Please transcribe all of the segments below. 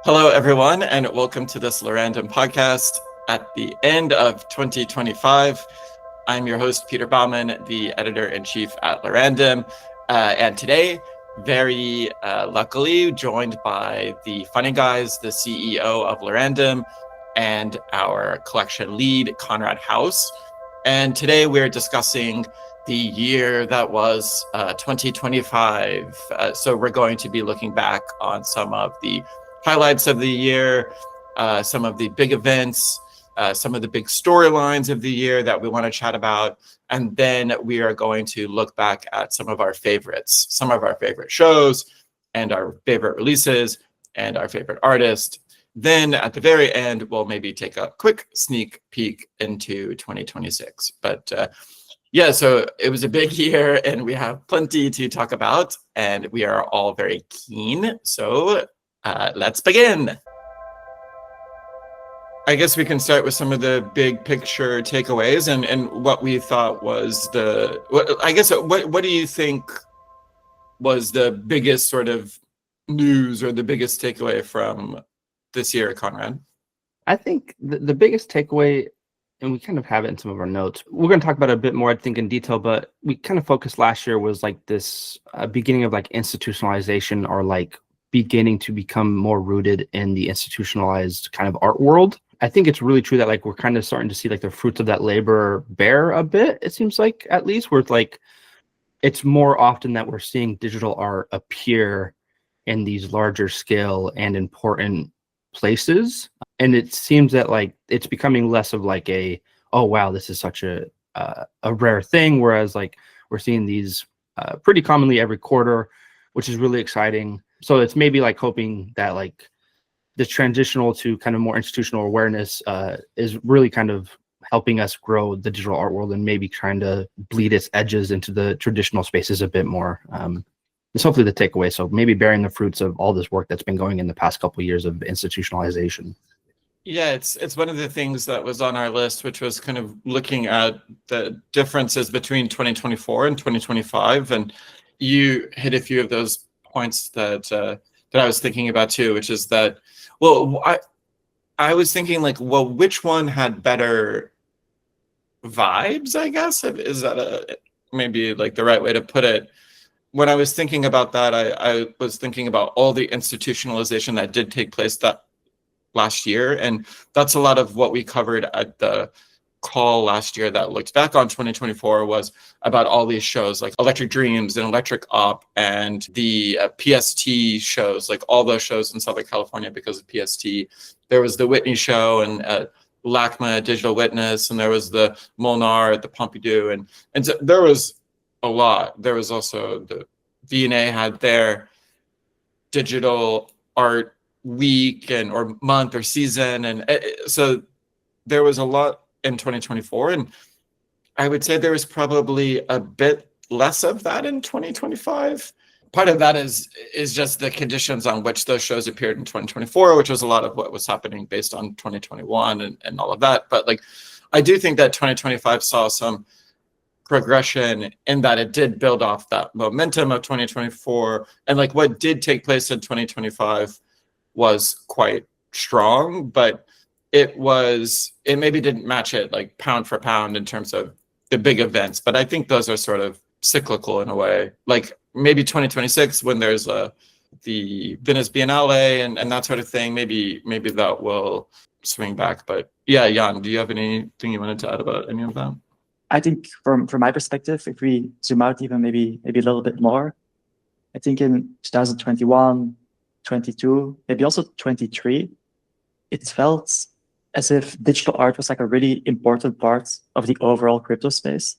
Hello, everyone, and welcome to this Lorandom podcast at the end of 2025. I'm your host, Peter Bauman, the editor-in-chief at Lorandom, and today, very luckily, joined by the funny guys, the CEO of Lorandom, and our collection lead, Conrad House. And today we're discussing the year that was 2025. So we're going to be looking back on some of the highlights of the year, some of the big events, some of the big storylines of the year that we want to chat about. And then we are going to look back at some of our favorites, some of our favorite shows and our favorite releases and our favorite artists. Then at the very end, we'll maybe take a quick sneak peek into 2026. But yeah, so it was a big year and we have plenty to talk about and we are all very keen. So let's begin. I guess we can start with some of the big picture takeaways and what we thought was what do you think was the biggest sort of news or the biggest takeaway from this year, Conrad? I think the biggest takeaway, and we kind of have it in some of our notes, we're going to talk about it a bit more, I think, in detail, but we kind of focused last year was like this beginning of like institutionalization, or like beginning to become more rooted in the institutionalized kind of art world. I think it's really true that like we're kind of starting to see like the fruits of that labor bear a bit, it seems like, at least, where it's like it's more often that we're seeing digital art appear in these larger scale and important places. And it seems that like it's becoming less of like a, oh wow, this is such a rare thing, whereas like we're seeing these pretty commonly every quarter, which is really exciting. So it's maybe like hoping that like this transitional to kind of more institutional awareness is really kind of helping us grow the digital art world and maybe trying to bleed its edges into the traditional spaces a bit more. It's hopefully the takeaway. So maybe bearing the fruits of all this work that's been going in the past couple of years of institutionalization. Yeah, it's one of the things that was on our list, which was kind of looking at the differences between 2024 and 2025. And you hit a few of those points that I was thinking about too, which is that, well, I was thinking like, well, which one had better vibes, I guess? Is that maybe like the right way to put it? When I was thinking about that, I was thinking about all the institutionalization that did take place that last year. And that's a lot of what we covered at the call last year that looked back on 2024, was about all these shows like Electric Dreams and Electric Op and the PST shows, like all those shows in Southern California because of PST. There was the Whitney show and LACMA Digital Witness, and there was the Molnar at the Pompidou. And so there was a lot. There was also the V&A had their digital art week and or month or season. And so there was a lot in 2024, and I would say there was probably a bit less of that in 2025. Part of that is just the conditions on which those shows appeared in 2024, which was a lot of what was happening based on 2021 and all of that. But like, I do think that 2025 saw some progression in that it did build off that momentum of 2024, and like what did take place in 2025 was quite strong, but it maybe didn't match it like pound for pound in terms of the big events. But I think those are sort of cyclical in a way. Like maybe 2026, when there's the Venice Biennale and that sort of thing, maybe that will swing back. But yeah, Jan, do you have anything you wanted to add about any of that? I think from my perspective, if we zoom out even maybe a little bit more, I think in 2021, 22, maybe also 23, it felt as if digital art was like a really important part of the overall crypto space.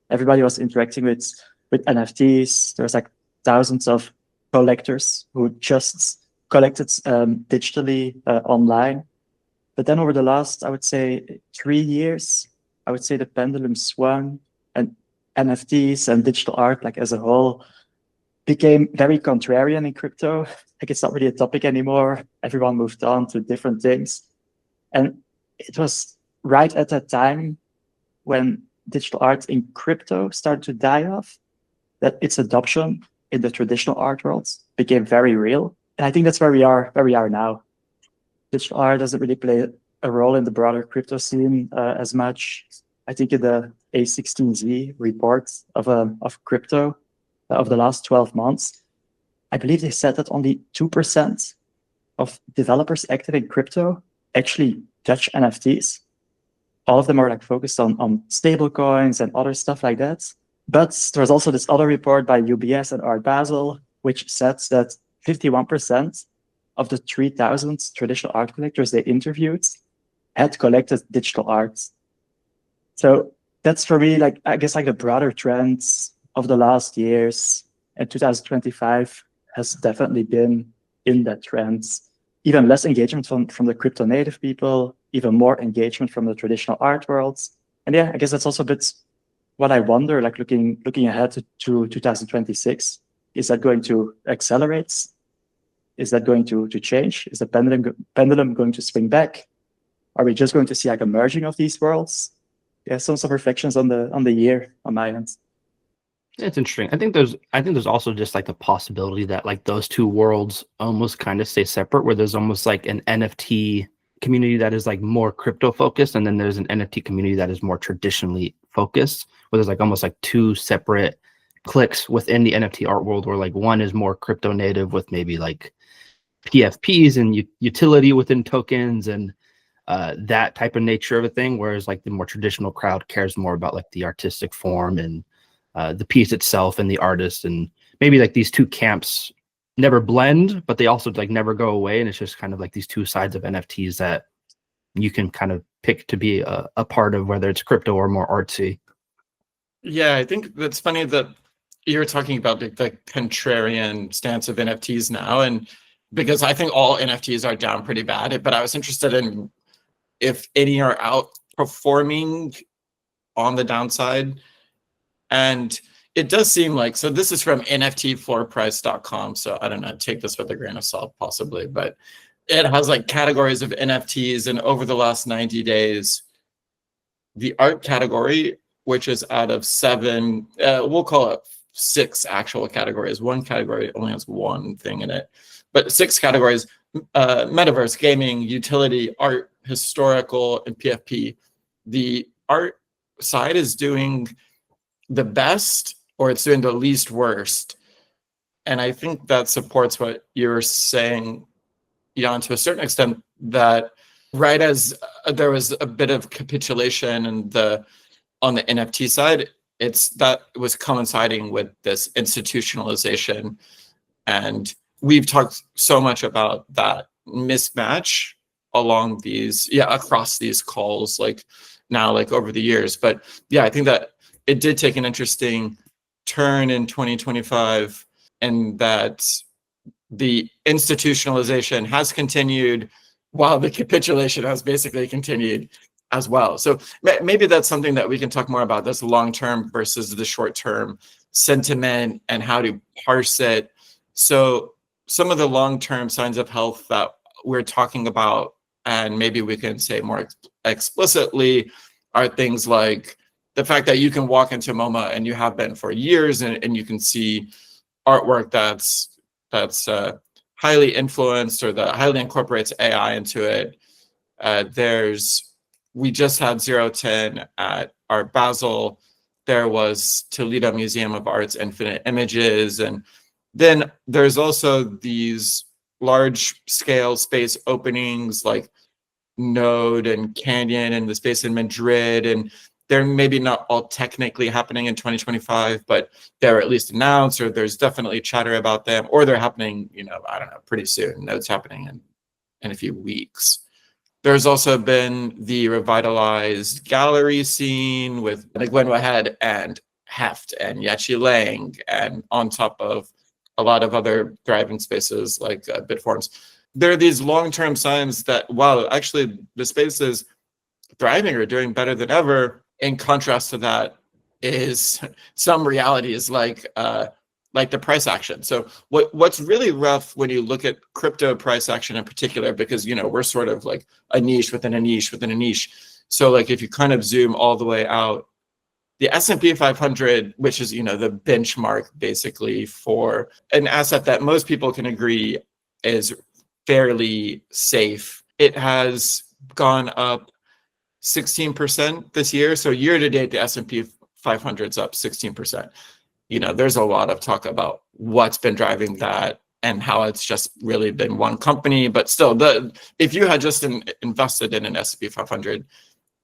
Everybody was interacting with NFTs. There was like thousands of collectors who just collected digitally online. But then over the last, I would say, 3 years, I would say the pendulum swung, and NFTs and digital art, like as a whole, became very contrarian in crypto. Like it's not really a topic anymore. Everyone moved on to different things. And it was right at that time when digital art in crypto started to die off, that its adoption in the traditional art world became very real. And I think that's where we are now. Digital art doesn't really play a role in the broader crypto scene as much. I think in the A16Z report of crypto of the last 12 months, I believe they said that only 2% of developers active in crypto actually touch NFTs. All of them are like focused on stable coins and other stuff like that. But there's also this other report by UBS and Art Basel, which said that 51% of the 3,000 traditional art collectors they interviewed had collected digital art. So that's for me, like, I guess like the broader trends of the last years, and 2025 has definitely been in that trend. Even less engagement from the crypto native people, even more engagement from the traditional art worlds. And yeah, I guess that's also a bit what I wonder, like looking ahead to 2026. Is that going to accelerate? Is that going to change? Is the pendulum going to swing back? Are we just going to see like a merging of these worlds? Yeah, some reflections on the year on my end. It's interesting. I think there's also just like a possibility that like those two worlds almost kind of stay separate, where there's almost like an NFT community that is like more crypto focused, and then there's an NFT community that is more traditionally focused, where there's like almost like two separate cliques within the NFT art world, where like one is more crypto native with maybe like PFPs and utility within tokens and that type of nature of a thing, whereas like the more traditional crowd cares more about like the artistic form and the piece itself and the artist. And maybe like these two camps never blend, but they also like never go away, and it's just kind of like these two sides of NFTs that you can kind of pick to be a part of, whether it's crypto or more artsy. Yeah, I think that's funny that you're talking about the contrarian stance of NFTs now, and because I think all NFTs are down pretty bad, but I was interested in if any are outperforming on the downside. And it does seem like, so this is from nftfloorprice.com, so I don't know, take this with a grain of salt possibly, but it has like categories of NFTs, and over the last 90 days, the art category, which is out of 7, we'll call it 6 actual categories. One category only has one thing in it, but 6 categories: metaverse, gaming, utility, art, historical, and PFP. The art side is doing the best, or it's doing the least worst. And I think that supports what you're saying, Jan, to a certain extent, that right as there was a bit of capitulation and on the NFT side, that was coinciding with this institutionalization. And we've talked so much about that mismatch along these, across these calls, like now, like over the years. But yeah, I think that it did take an interesting turn in 2025, and that the institutionalization has continued while the capitulation has basically continued as well. So maybe that's something that we can talk more about, this long-term versus the short-term sentiment and how to parse it. So some of the long-term signs of health that we're talking about, and maybe we can say more explicitly, are things like the fact that you can walk into MoMA, and you have been for years, and you can see artwork that's highly influenced, or that highly incorporates AI into it. We just had 010 at Art Basel. There was Toledo Museum of Art's Infinite Images, and then there's also these large scale space openings like Node and Canyon and the space in Madrid, and they're maybe not all technically happening in 2025, but they're at least announced, or there's definitely chatter about them, or they're happening, I don't know, pretty soon. Node's happening in a few weeks. There's also been the revitalized gallery scene with like Gwen Wahed and Heft and Yachi Lang, and on top of a lot of other thriving spaces like Bitforms. There are these long-term signs that, wow, actually the space is thriving or doing better than ever. In contrast to that is some realities like the price action. So what's really rough when you look at crypto price action in particular, because we're sort of like a niche within a niche within a niche. So like if you kind of zoom all the way out, the S&P 500, which is the benchmark basically for an asset that most people can agree is fairly safe. It has gone up 16% this year. So year to date, the S&P 500 is up 16%. There's a lot of talk about what's been driving that and how it's just really been one company. But still, if you had just invested in an S&P 500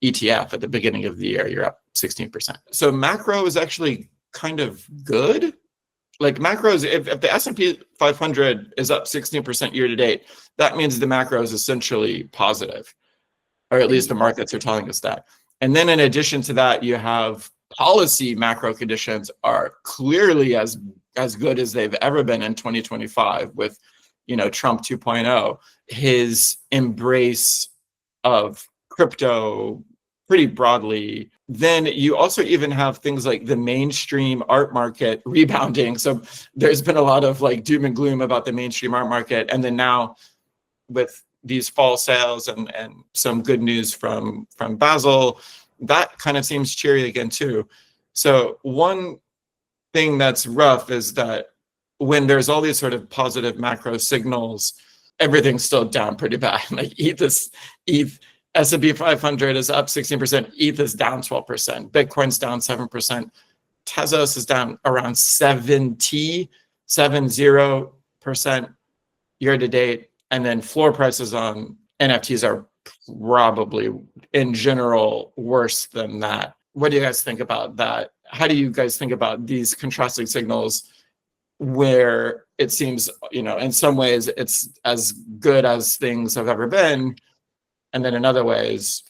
ETF at the beginning of the year, you're up 16%. So macro is actually kind of good. Like macros, if the S&P 500 is up 16% year to date, that means the macro is essentially positive, or at least the markets are telling us that. And then in addition to that, you have policy macro conditions are clearly as good as they've ever been in 2025 with, Trump 2.0, his embrace of crypto pretty broadly. Then you also even have things like the mainstream art market rebounding. So there's been a lot of like doom and gloom about the mainstream art market. And then now with these fall sales and some good news from Basel, that kind of seems cheery again too. So one thing that's rough is that when there's all these sort of positive macro signals, everything's still down pretty bad. Like ETH S&P 500 is up 16%, ETH is down 12%, Bitcoin's down 7%, Tezos is down around 70% year to date, and then floor prices on NFTs are probably in general worse than that. What do you guys think about that? How do you guys think about these contrasting signals where it seems, in some ways it's as good as things have ever been, and then in other ways,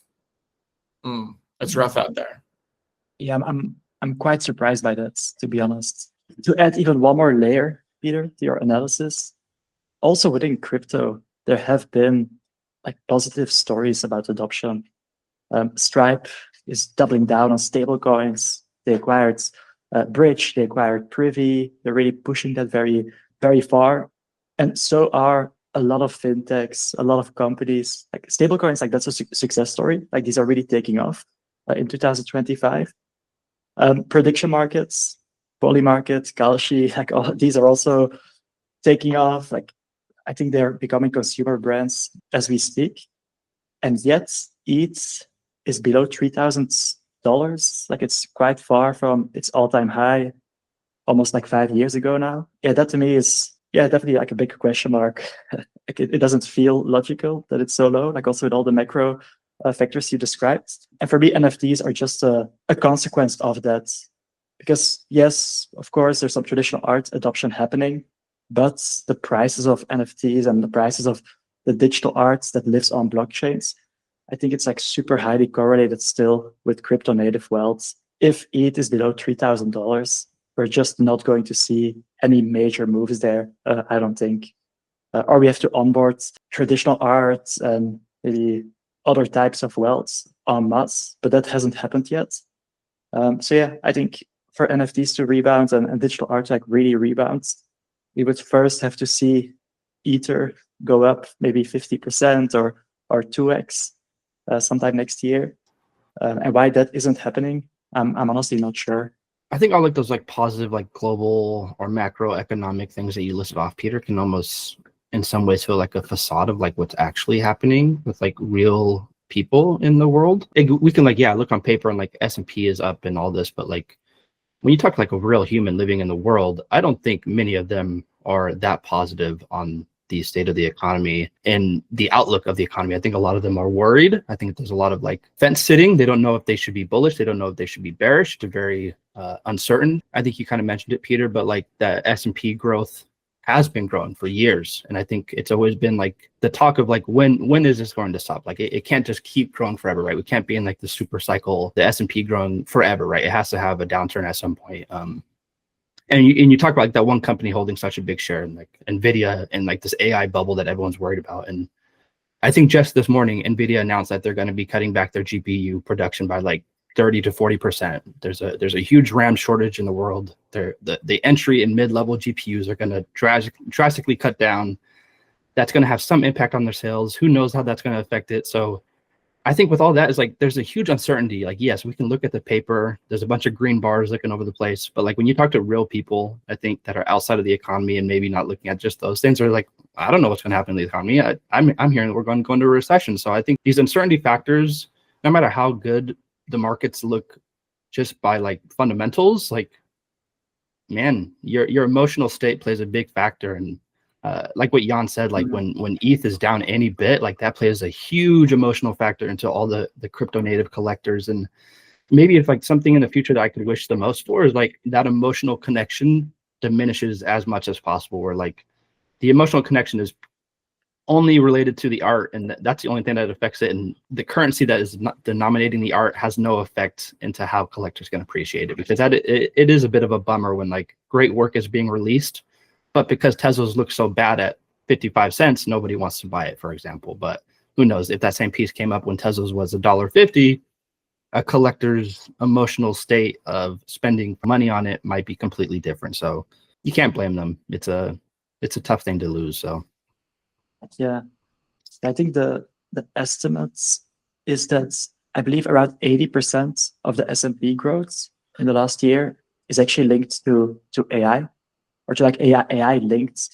it's rough out there? Yeah, I'm quite surprised by that, to be honest. To add even one more layer, Peter, to your analysis, also within crypto, there have been like positive stories about adoption. Stripe is doubling down on stable coins. They acquired Bridge, they acquired Privy. They're really pushing that very, very far. And so are a lot of fintechs, a lot of companies. Like stablecoins, like that's a success story. Like these are really taking off in 2025. Prediction markets, Polymarket, Kalshi, like all these are also taking off. Like I think they're becoming consumer brands as we speak. And yet ETH is below $3,000. Like it's quite far from its all-time high, almost like 5 years ago now. Yeah, that to me is definitely like a big question mark. Like it doesn't feel logical that it's so low, like also with all the macro factors you described. And for me, NFTs are just a consequence of that. Because yes, of course, there's some traditional art adoption happening, but the prices of NFTs and the prices of the digital arts that lives on blockchains, I think it's like super highly correlated still with crypto native wealth. If ETH is below $3,000, we're just not going to see any major moves there, I don't think. Or we have to onboard traditional arts and maybe other types of wealth en masse, but that hasn't happened yet. So yeah, I think for NFTs to rebound and digital art like really rebounds, we would first have to see Ether go up maybe 50% or 2x sometime next year. And why that isn't happening, I'm honestly not sure. I think all like those like positive like global or macroeconomic things that you listed off, Peter, can almost in some ways feel like a facade of like what's actually happening with like real people in the world. We can like, look on paper and like S&P is up and all this, but like when you talk like a real human living in the world, I don't think many of them are that positive on the state of the economy and the outlook of the economy. I think a lot of them are worried. I think there's a lot of like fence sitting. They don't know if they should be bullish. They don't know if they should be bearish. They're very uncertain. I think you kind of mentioned it, Peter, but like the S&P growth has been growing for years. And I think it's always been like the talk of like, when is this going to stop? Like it can't just keep growing forever, right? We can't be in like the super cycle, the S&P growing forever, right? It has to have a downturn at some point. And you talk about like that one company holding such a big share and like NVIDIA and like this AI bubble that everyone's worried about. And I think just this morning, NVIDIA announced that they're going to be cutting back their GPU production by like 30 to 40%. There's a huge RAM shortage in the world. The entry and mid-level GPUs are going to drastically cut down. That's going to have some impact on their sales. Who knows how that's going to affect it? So I think with all that is like, there's a huge uncertainty. Like, yes, we can look at the paper. There's a bunch of green bars looking over the place. But like when you talk to real people, I think that are outside of the economy and maybe not looking at just those things, are like, I don't know what's going to happen in the economy. I'm hearing that we're going to go into a recession. So I think these uncertainty factors, no matter how good the markets look just by like fundamentals, like, man, your emotional state plays a big factor. And like what Jan said, like when ETH is down any bit, like that plays a huge emotional factor into all the crypto native collectors. And maybe if like something in the future that I could wish the most for is like that emotional connection diminishes as much as possible, where like the emotional connection is only related to the art, and that's the only thing that affects it. And the currency that is not denominating the art has no effect into how collectors can appreciate it, because it is a bit of a bummer when like great work is being released, but because Teslas look so bad at 55 cents, nobody wants to buy it, for example. But who knows, if that same piece came up when Teslas was $1.50, a collector's emotional state of spending money on it might be completely different. So you can't blame them. It's a tough thing to lose. So yeah, I think the estimates is that I believe around 80% of the S&P growth in the last year is actually linked to AI, or to like AI linked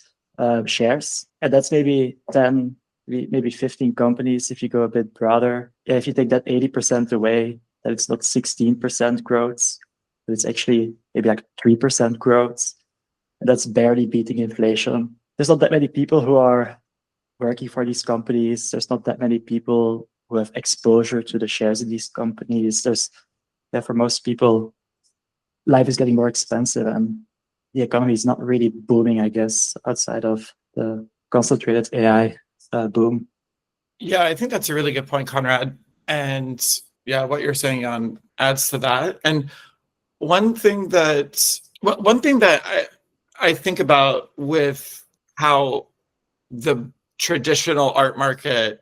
shares, and that's maybe 10, maybe 15 companies if you go a bit broader. Yeah, if you take that 80% away, that it's not 16% growth, but it's actually maybe like 3% growth, and that's barely beating inflation. There's not that many people who are working for these companies. There's not that many people who have exposure to the shares in these companies. For most people, life is getting more expensive and the economy is not really booming, I guess, outside of the concentrated AI boom. Yeah, I think that's a really good point, Conrad. And yeah, what you're saying adds to that. And one thing that I think about with how the traditional art market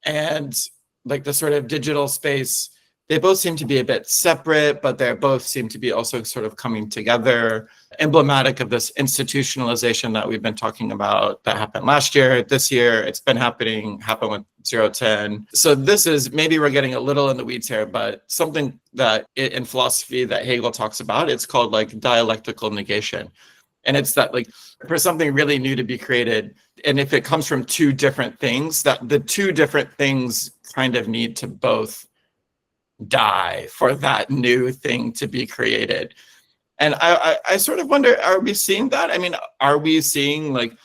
and like the sort of digital space, they both seem to be a bit separate, but they both seem to be also sort of coming together, emblematic of this institutionalization that we've been talking about that happened last year. This year, it's been happened with 0.10. So this is, maybe we're getting a little in the weeds here, but something that in philosophy that Hegel talks about, it's called like dialectical negation. And it's that like for something really new to be created, and if it comes from two different things, that the two different things kind of need to both die for that new thing to be created. And I sort of wonder, are we seeing that? I mean, are we seeing like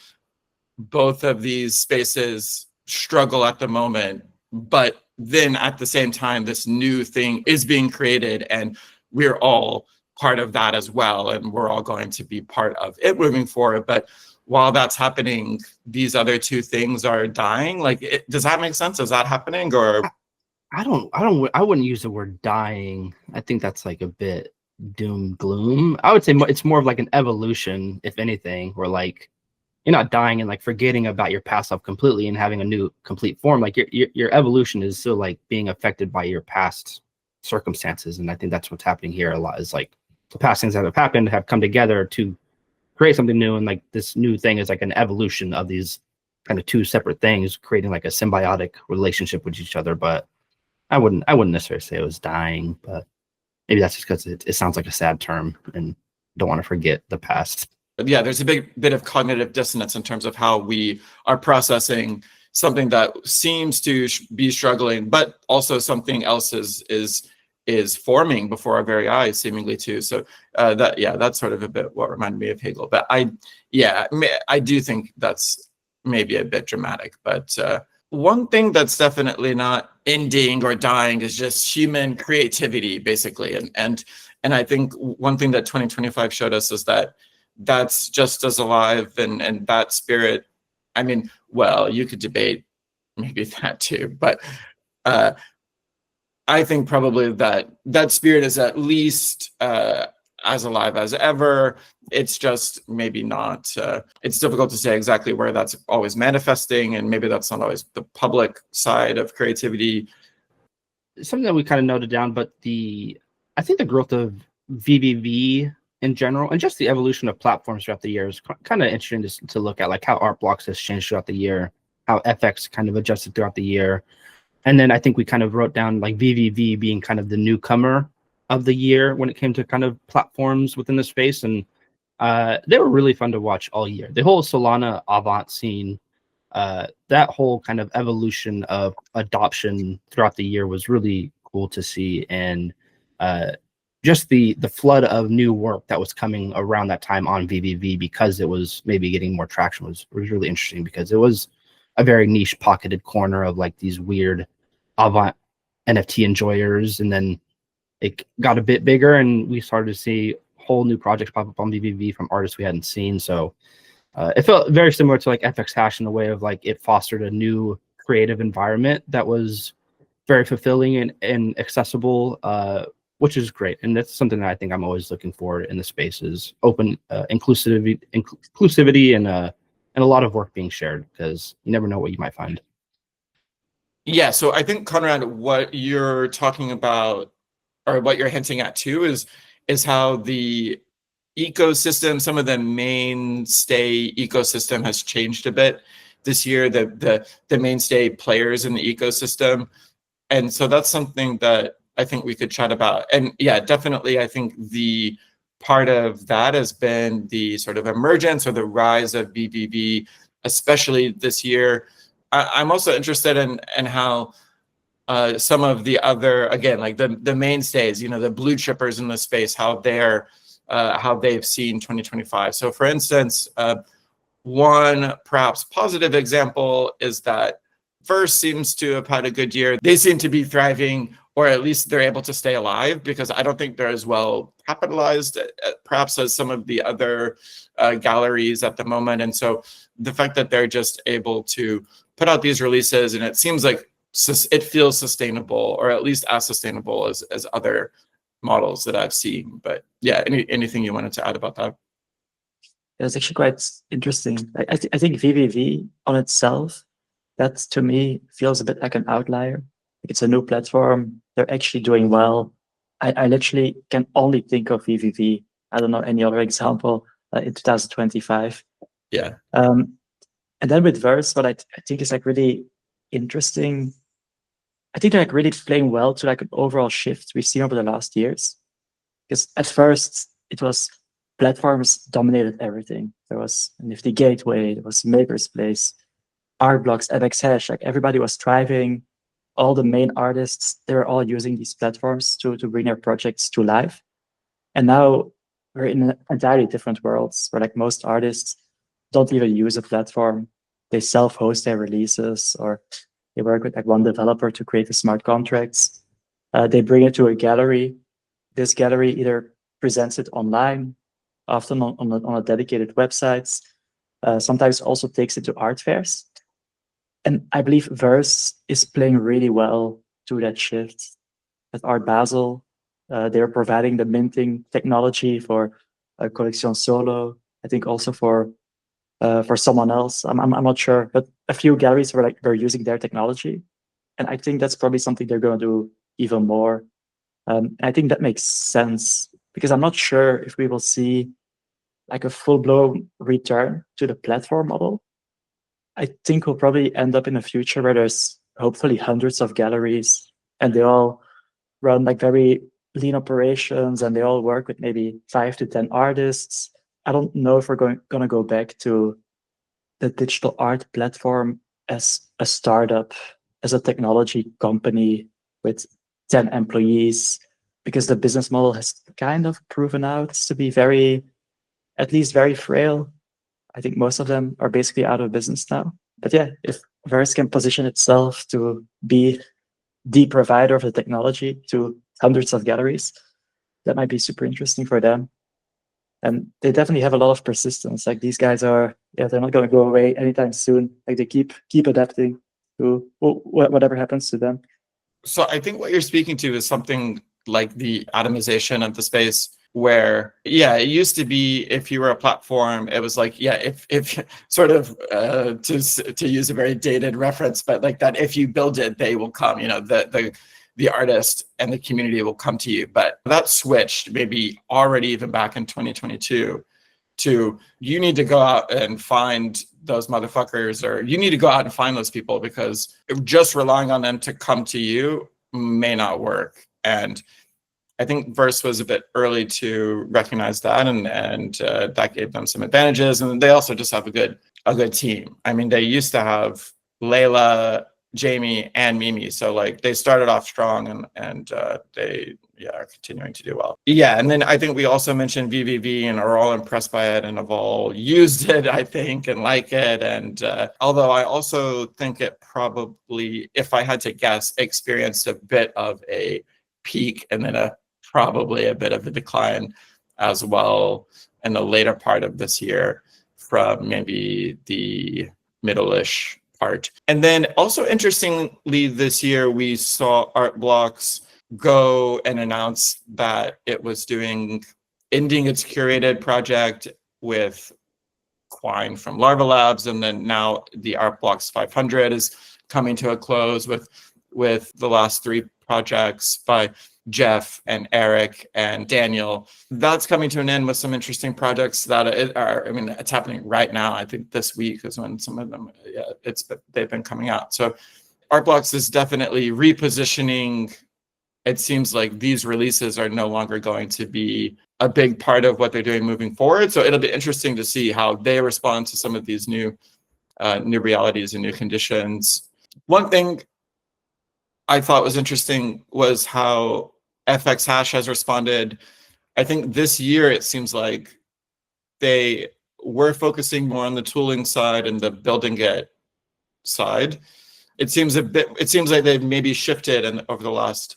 both of these spaces struggle at the moment, but then at the same time, this new thing is being created and we're all part of that as well, and we're all going to be part of it moving forward. But while that's happening, these other two things are dying. Like, does that make sense? Is that happening? Or I wouldn't use the word dying. I think that's like a bit doom gloom. I would say it's more of like an evolution, if anything, where like you're not dying and like forgetting about your past self completely and having a new complete form. Like your evolution is still like being affected by your past circumstances. And I think that's what's happening here a lot, is like the past things that have happened have come together to create something new. And like this new thing is like an evolution of these kind of two separate things, creating like a symbiotic relationship with each other. But I wouldn't necessarily say it was dying, but maybe that's just because it sounds like a sad term and don't want to forget the past. Yeah, there's a big bit of cognitive dissonance in terms of how we are processing something that seems to be struggling, but also something else is forming before our very eyes, seemingly too. So that's sort of a bit what reminded me of Hegel. But I do think that's maybe a bit dramatic. But one thing that's definitely not ending or dying is just human creativity, basically. And I think one thing that 2025 showed us is that that's just as alive, and that spirit. I mean, well, you could debate maybe that too, but I think probably that spirit is at least as alive as ever. It's just maybe not, it's difficult to say exactly where that's always manifesting, and maybe that's not always the public side of creativity. Something that we kind of noted down, but I think the growth of VVV in general, and just the evolution of platforms throughout the years, kind of interesting to look at, like how art blocks has changed throughout the year, how FX kind of adjusted throughout the year. And then I think we kind of wrote down like VVV being kind of the newcomer of the year when it came to kind of platforms within the space. And They were really fun to watch all year. The whole Solana Avant scene, that whole kind of evolution of adoption throughout the year was really cool to see. And just the flood of new work that was coming around that time on VVV, because it was maybe getting more traction, was really interesting, because it was a very niche pocketed corner of like these weird Avant NFT enjoyers. And then it got a bit bigger and we started to see whole new projects pop up on VVV from artists we hadn't seen. So it felt very similar to like Fxhash in a way of like it fostered a new creative environment that was very fulfilling and accessible, which is great. And that's something that I think I'm always looking for in the space, is open inclusivity and a lot of work being shared, because you never know what you might find. Yeah, so I think, Conrad, what you're talking about, or what you're hinting at too, is how the ecosystem, some of the mainstay ecosystem has changed a bit this year, the mainstay players in the ecosystem. And so that's something that I think we could chat about. And yeah, definitely, I think the part of that has been the sort of emergence or the rise of BBB, especially this year. I'm also interested in how some of the other, again, like the mainstays, the blue chippers in the space, how they've seen 2025. So for instance, one perhaps positive example is that Verse seems to have had a good year. They seem to be thriving, or at least they're able to stay alive, because I don't think they're as well capitalized perhaps as some of the other galleries at the moment. And so the fact that they're just able to put out these releases, and it seems like it feels sustainable, or at least as sustainable as other models that I've seen. But yeah, anything you wanted to add about that? It was actually quite interesting. I think VVV on itself, that to me feels a bit like an outlier. It's a new platform. They're actually doing well. I literally can only think of VVV. I don't know any other example in 2025. Yeah. And then with Verse, what I think is like really interesting, I think they're like really playing well to like an overall shift we've seen over the last years. Because at first it was platforms dominated everything. There was NFT Gateway, there was Maker's Place, Art Blocks, Fxhash, like everybody was thriving. All the main artists, they were all using these platforms to bring their projects to life. And now we're in an entirely different worlds where like most artists don't even use a platform. They self-host their releases, or they work with like one developer to create the smart contracts. They bring it to a gallery. This gallery either presents it online, often on a dedicated websites, sometimes also takes it to art fairs. And I believe Verse is playing really well to that shift. At Art Basel, they're providing the minting technology for Colección Solo. I think also for someone else. I'm not sure, but a few galleries were using their technology, and I think that's probably something they're going to do even more. I think that makes sense, because I'm not sure if we will see like a full-blown return to the platform model. I think we'll probably end up in a future where there's hopefully hundreds of galleries, and they all run like very lean operations, and they all work with maybe 5 to 10 artists. I don't know if we're going to go back to the digital art platform as a startup, as a technology company with 10 employees, because the business model has kind of proven out to be at least very frail. I think most of them are basically out of business now. But yeah, if Verse can position itself to be the provider of the technology to hundreds of galleries, that might be super interesting for them. And they definitely have a lot of persistence. Like these guys they're not going to go away anytime soon. Like they keep adapting to whatever happens to them. So I think what you're speaking to is something like the atomization of the space, where, yeah, it used to be if you were a platform, it was like, yeah, if sort of to use a very dated reference, but like that if you build it, they will come, the artist and the community will come to you. But that switched maybe already even back in 2022 to you need to go out and find those motherfuckers, or you need to go out and find those people, because just relying on them to come to you may not work. And I think Verse was a bit early to recognize that, and that gave them some advantages. And they also just have a good team. I mean, they used to have Layla, Jamie, and Mimi, so like they started off strong, and they are continuing to do well. Yeah, and then I think we also mentioned VVV and are all impressed by it and have all used it, I think, and like it. And although I also think it probably, if I had to guess, experienced a bit of a peak and then probably a bit of a decline as well in the later part of this year from maybe the middle-ish part. And then also interestingly this year, we saw Art Blocks go and announce that it was ending its curated project with Quine from Larva Labs, and then now the Art Blocks 500 is coming to a close with the last 3 projects by Jeff and Eric and Daniel. That's coming to an end with some interesting projects that are, I mean, it's happening right now. I think this week is when some of them, they've been coming out. So Art Blocks is definitely repositioning. It seems like these releases are no longer going to be a big part of what they're doing moving forward. So it'll be interesting to see how they respond to some of these new realities and new conditions. One thing I thought was interesting was how Fxhash has responded. I think this year it seems like they were focusing more on the tooling side and the building it side. It seems like they've maybe shifted over the last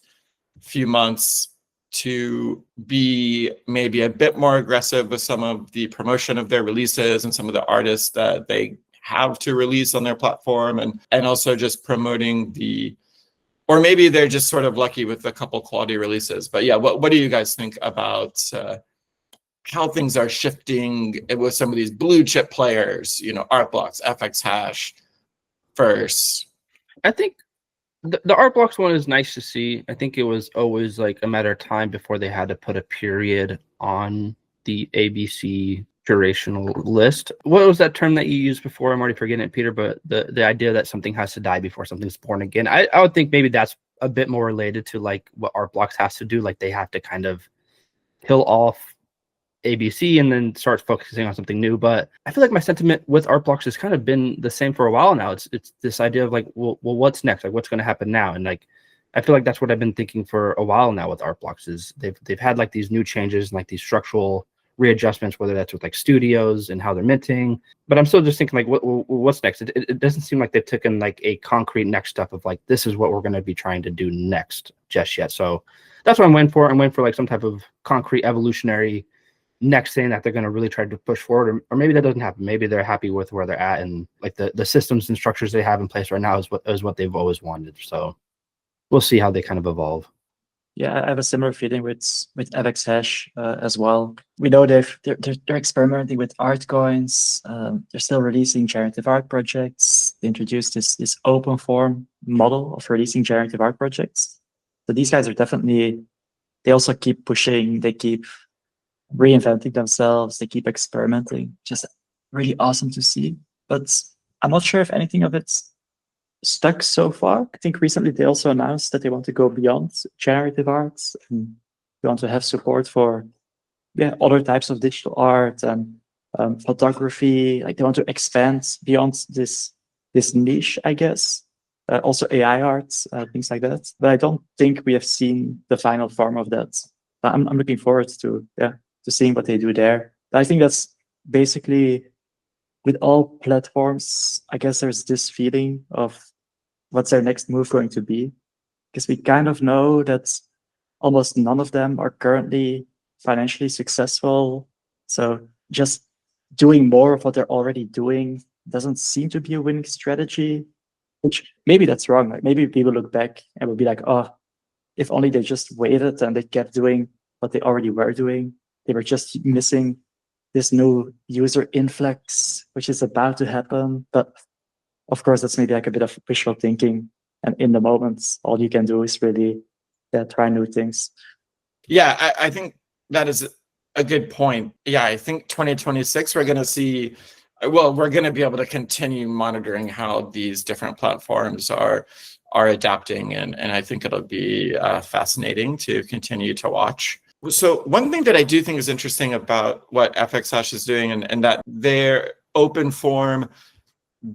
few months to be maybe a bit more aggressive with some of the promotion of their releases and some of the artists that they have to release on their platform, and also just promoting or maybe they're just sort of lucky with a couple quality releases. But yeah, what do you guys think about how things are shifting with some of these blue chip players, Art Blocks, Fxhash, Verse? I think the Art Blocks one is nice to see. I think it was always like a matter of time before they had to put a period on the ABC curational list. What was that term that you used before? I'm already forgetting it, Peter, but the idea that something has to die before something's born again. I would think maybe that's a bit more related to like what Art Blocks has to do. Like they have to kind of kill off ABC and then start focusing on something new. But I feel like my sentiment with Art Blocks has kind of been the same for a while now. It's this idea of like, well, what's next? Like what's going to happen now? And like, I feel like that's what I've been thinking for a while now with Art Blocks is they've had like these new changes and like these structural readjustments, whether that's with like studios and how they're minting. But I'm still just thinking like, what's next? It doesn't seem like they've taken like a concrete next step of like, this is what we're going to be trying to do next just yet. So that's what I'm waiting for. I'm waiting for like some type of concrete evolutionary next thing that they're going to really try to push forward, or maybe that doesn't happen. Maybe they're happy with where they're at, and like the systems and structures they have in place right now is what they've always wanted. So we'll see how they kind of evolve. Yeah, I have a similar feeling with Fxhash as well. We know they're experimenting with art coins. They're still releasing generative art projects. They introduced this open form model of releasing generative art projects. So these guys are definitely, they also keep pushing, they keep reinventing themselves, they keep experimenting. Just really awesome to see. But I'm not sure if anything of it's stuck so far. I think recently they also announced that they want to go beyond generative arts and they want to have support for other types of digital art and photography. Like they want to expand beyond this niche, I guess. Also AI arts, things like that. But I don't think we have seen the final form of that. I'm looking forward to seeing what they do there. But I think that's basically with all platforms. I guess there's this feeling of what's their next move going to be, because we kind of know that almost none of them are currently financially successful. So just doing more of what they're already doing doesn't seem to be a winning strategy, which maybe that's wrong. Like maybe people look back and will be like, oh, if only they just waited and they kept doing what they already were doing. They were just missing this new user influx, which is about to happen. But of course, that's maybe like a bit of wishful thinking. And in the moment, all you can do is really try new things. Yeah, I think that is a good point. Yeah, I think 2026, we're going to see, well, we're going to be able to continue monitoring how these different platforms are are adapting, and I think it'll be fascinating to continue to watch. So one thing that I do think is interesting about what Fxhash is doing, and that their open form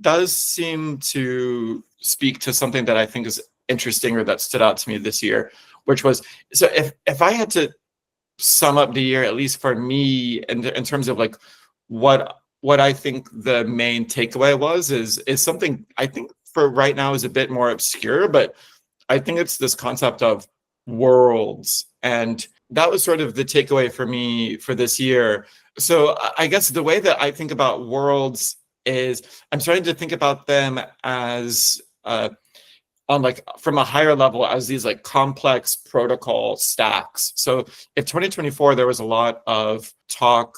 does seem to speak to something that I think is interesting, or that stood out to me this year, which was, so if I had to sum up the year, at least for me, in terms of like what I think the main takeaway was, is something I think for right now is a bit more obscure, but I think it's this concept of worlds. And that was sort of the takeaway for me for this year. So I guess the way that I think about worlds is I'm starting to think about them as on like from a higher level as these like complex protocol stacks. So if 2024, there was a lot of talk,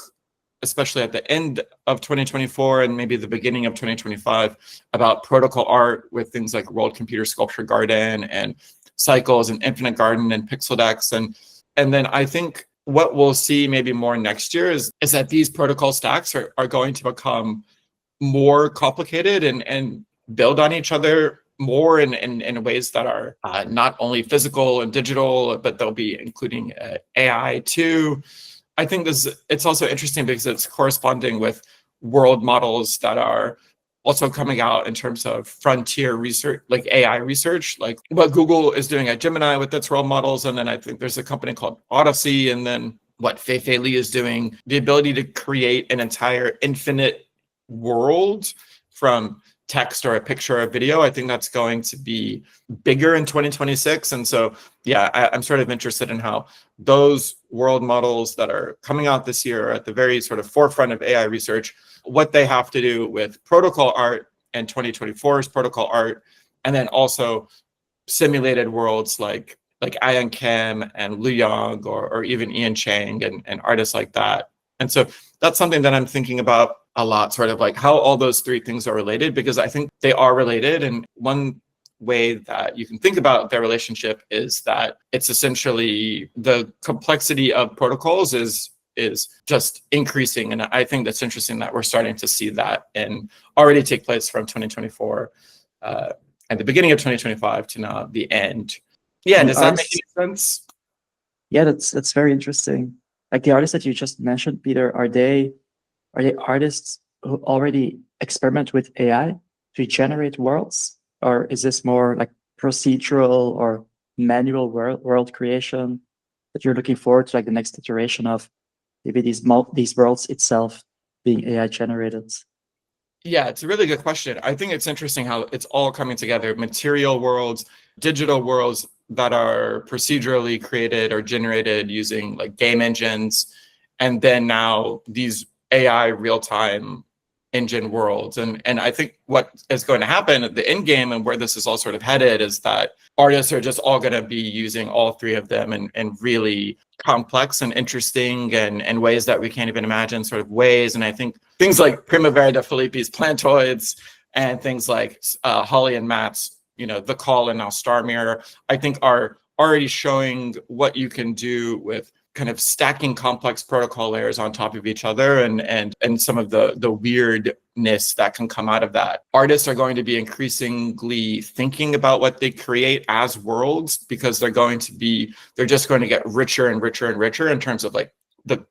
especially at the end of 2024 and maybe the beginning of 2025, about protocol art with things like World Computer Sculpture Garden and Cycles and Infinite Garden and Pixel Decks. And then I think what we'll see maybe more next year is that these protocol stacks are going to become more complicated and build on each other more in ways that are not only physical and digital, but they'll be including AI too. I think it's also interesting because it's corresponding with world models that are also coming out in terms of frontier research, like AI research, like what Google is doing at Gemini with its world models. And then I think there's a company called Odyssey, and then what Fei Li is doing, the ability to create an entire infinite world from text or a picture or a video. I think that's going to be bigger in 2026. And so, yeah, I'm sort of interested in how those world models that are coming out this year are at the very sort of forefront of AI research, what they have to do with protocol art and 2024's protocol art, and then also simulated worlds like Ian Kim and Liu Yang or even Ian Chang and artists like that. And so that's something that I'm thinking about a lot, sort of like how all those three things are related, because I think they are related. And one way that you can think about their relationship is that it's essentially the complexity of protocols is just increasing. And I think that's interesting that we're starting to see that and already take place from 2024 at the beginning of 2025 to now the end. Yeah, does that make any sense? Yeah, that's very interesting. Like the artists that you just mentioned, Peter, are they artists who already experiment with AI to generate worlds? Or is this more like procedural or manual world creation that you're looking forward to, like the next iteration of maybe these worlds itself being AI generated? Yeah, it's a really good question. I think it's interesting how it's all coming together. Material worlds, digital worlds that are procedurally created or generated using like game engines, and then now these AI real-time engine worlds. And I think what is going to happen at the end game and where this is all sort of headed is that artists are just all going to be using all three of them in really complex and interesting and ways that we can't even imagine sort of ways. And I think things like Primavera de Filippi's Plantoids and things like Holly and Matt's, The Call and now Star Mirror, I think are already showing what you can do with kind of stacking complex protocol layers on top of each other and some of the weirdness that can come out of that. Artists are going to be increasingly thinking about what they create as worlds, because they're just going to get richer and richer and richer in terms of like the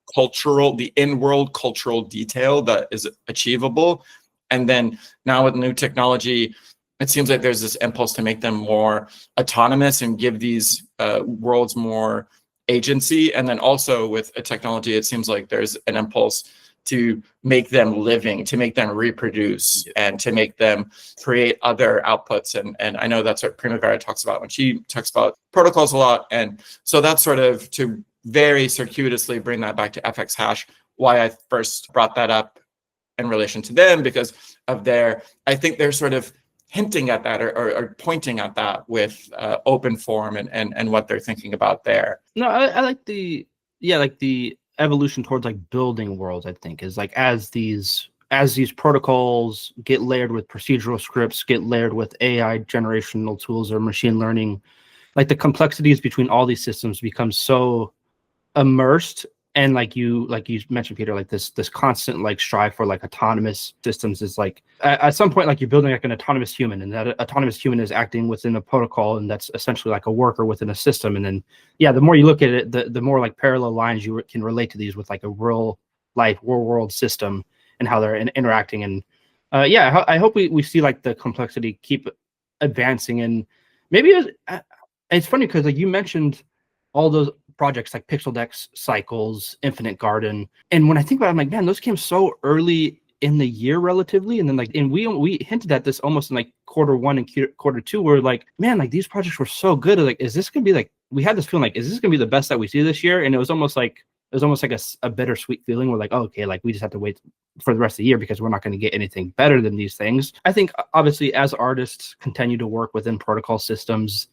in-world cultural detail that is achievable. And then now with new technology, it seems like there's this impulse to make them more autonomous and give these worlds more agency. And then also with a technology, it seems like there's an impulse to make them living, to make them reproduce, and to make them create other outputs. And I know that's what Primavera talks about when she talks about protocols a lot. And so that's sort of to very circuitously bring that back to Fxhash, why I first brought that up in relation to them, because of I think they're sort of hinting at that or pointing at that with open form and what they're thinking about there. No, I like the evolution towards like building worlds. I think is like as these protocols get layered with procedural scripts, get layered with AI generational tools or machine learning, like the complexities between all these systems become so immersed And like you mentioned, Peter, like this constant like strive for like autonomous systems is like at some point like you're building like an autonomous human, and that autonomous human is acting within a protocol, and that's essentially like a worker within a system. And then the more you look at it, the more like parallel lines you can relate to these with like a real life world system and how they're interacting. And I hope we see like the complexity keep advancing. And maybe it's funny because like you mentioned all those projects like Pixel Decks, Cycles, Infinite Garden. And when I think about it, I'm like, man, those came so early in the year relatively. And then like, and we hinted at this almost in like Q1 and Q2, where like, man, like these projects were so good. Like, is this going to be like, we had this feeling like, is this going to be the best that we see this year? And it was almost like a bittersweet feeling. We're like, oh, okay, like we just have to wait for the rest of the year because we're not going to get anything better than these things. I think obviously as artists continue to work within protocol systems,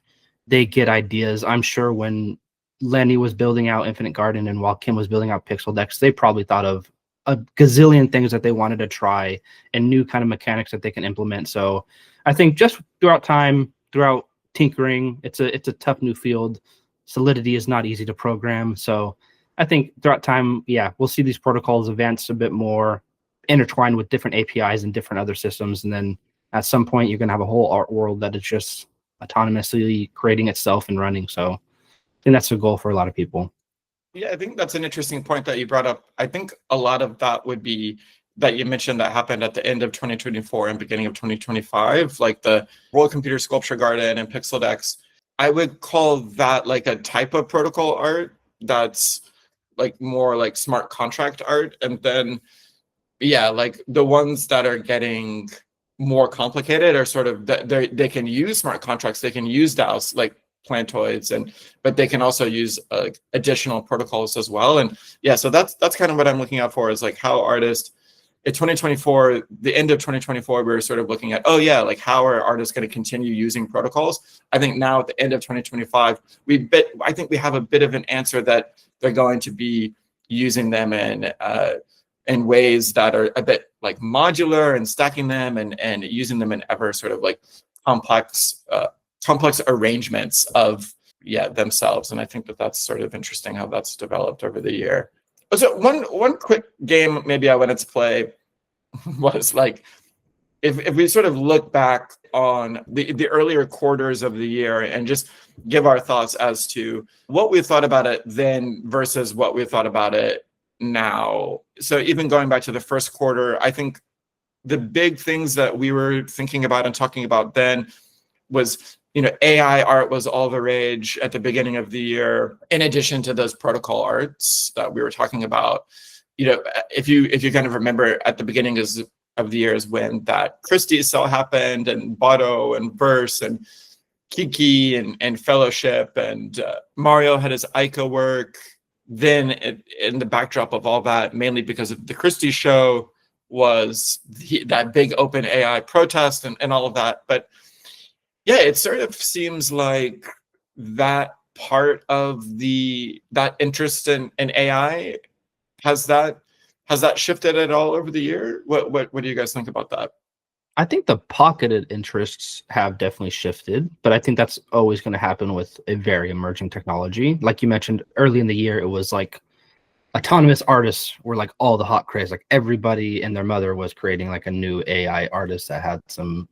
they get ideas. I'm sure when Lenny was building out Infinite Garden and while Kim was building out Pixel Decks, they probably thought of a gazillion things that they wanted to try and new kind of mechanics that they can implement. So I think just throughout time, throughout tinkering, it's a tough new field. Solidity is not easy to program. So I think throughout time, we'll see these protocols advance a bit more, intertwined with different APIs and different other systems. And then at some point, you're going to have a whole art world that is just autonomously creating itself and running. So I think that's the goal for a lot of people. Yeah, I think that's an interesting point that you brought up. I think a lot of that would be that you mentioned that happened at the end of 2024 and beginning of 2025, like the World Computer Sculpture Garden and Pixel Decks. I would call that like a type of protocol art that's like more like smart contract art. And then, like the ones that are getting more complicated are sort of, they can use smart contracts, they can use DAOs like plantoids, but they can also use additional protocols as well. And so that's kind of what I'm looking out for, is like how artists in 2024, the end of 2024, we were sort of looking at, like how are artists going to continue using protocols? I think now at the end of 2025, I think we have a bit of an answer that they're going to be using them in ways that are a bit like modular and stacking them and using them in ever sort of like complex arrangements of themselves. And I think that's sort of interesting how that's developed over the year. So one quick game maybe I wanted to play was like, if we sort of look back on the earlier quarters of the year and just give our thoughts as to what we thought about it then versus what we thought about it now. So even going back to the first quarter, I think the big things that we were thinking about and talking about then was, AI art was all the rage at the beginning of the year, in addition to those protocol arts that we were talking about. If you kind of remember at the beginning of the year is when that Christie sale happened, and Botto and Verse and Kiki and Fellowship, and Mario had his Ica work. Then in the backdrop of all that, mainly because of the Christie show, was that big open AI protest and all of that. But it sort of seems like that part of that interest in AI has that shifted at all over the year? What do you guys think about that? I think the pocketed interests have definitely shifted, but I think that's always going to happen with a very emerging technology. Like you mentioned early in the year, it was like autonomous artists were like all the hot craze. Like everybody and their mother was creating like a new AI artist that had some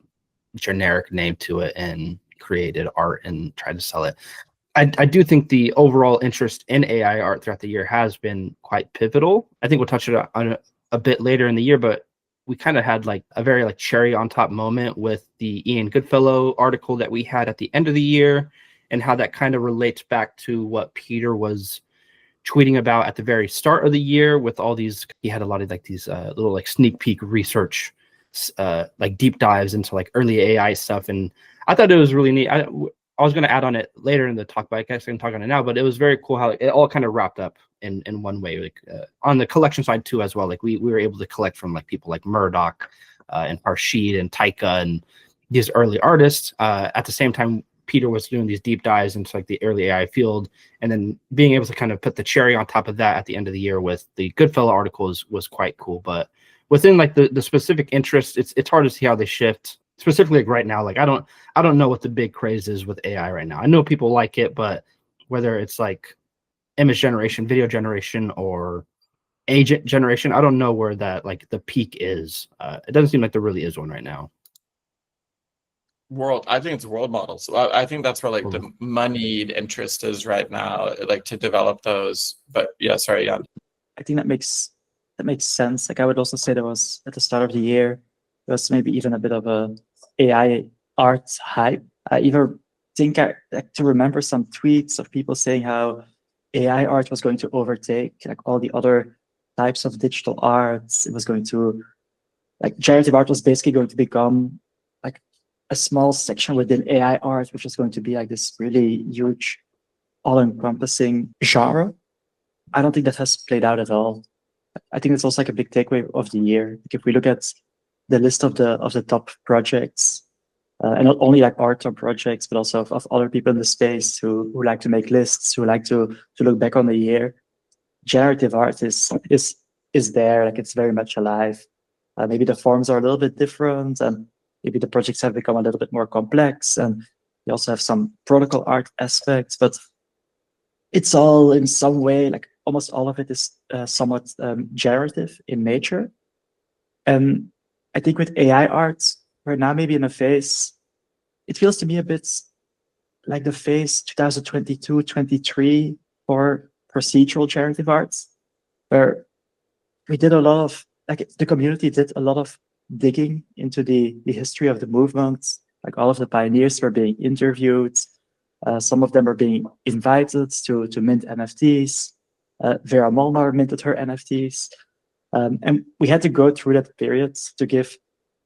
generic name to it and created art and tried to sell it. I do think the overall interest in AI art throughout the year has been quite pivotal. I think we'll touch it on a bit later in the year, but we kind of had like a very like cherry on top moment with the Ian Goodfellow article that we had at the end of the year, and how that kind of relates back to what Peter was tweeting about at the very start of the year with all these. He had a lot of like these little like sneak peek research, like deep dives into like early AI stuff, and I thought it was really neat. I was going to add on it later in the talk, but I guess I can talk on it now. But it was very cool how it all kind of wrapped up in one way, like on the collection side too as well. Like we were able to collect from like people like Murdoch and Parshid and Taika and these early artists. At the same time, Peter was doing these deep dives into like the early AI field, and then being able to kind of put the cherry on top of that at the end of the year with the Goodfellow articles was quite cool. But within like the specific interests, it's hard to see how they shift. Specifically like right now, like I don't know what the big craze is with AI right now. I know people like it, but whether it's like image generation, video generation, or agent generation. I don't know where that like the peak is. It doesn't seem like there really is one right now. I think it's world models. I think that's where like the moneyed interest is right now, like to develop those. But yeah, sorry, Jan. I think that makes sense. Like I would also say there was at the start of the year, there was maybe even a bit of a AI art hype. I even think I like to remember some tweets of people saying how AI art was going to overtake like all the other types of digital arts. It was going to like generative art was basically going to become like a small section within AI art, which is going to be like this really huge, all-encompassing genre. I don't think that has played out at all. I think it's also like a big takeaway of the year. Like if we look at the list of the top projects, and not only like art or projects, but also of other people in the space who like to make lists, who like to look back on the year, generative art is there. Like it's very much alive. Maybe the forms are a little bit different, and maybe the projects have become a little bit more complex, and they also have some protocol art aspects, but it's all in some way, like almost all of it is somewhat generative in nature. And I think with AI art, we're now maybe in a phase, it feels to me a bit like the phase 2022, 23 for procedural generative arts, where we did a lot of, like the community did a lot of digging into the history of the movement. Like all of the pioneers were being interviewed. Some of them were being invited to mint NFTs. Vera Molnar minted her NFTs. And we had to go through that period to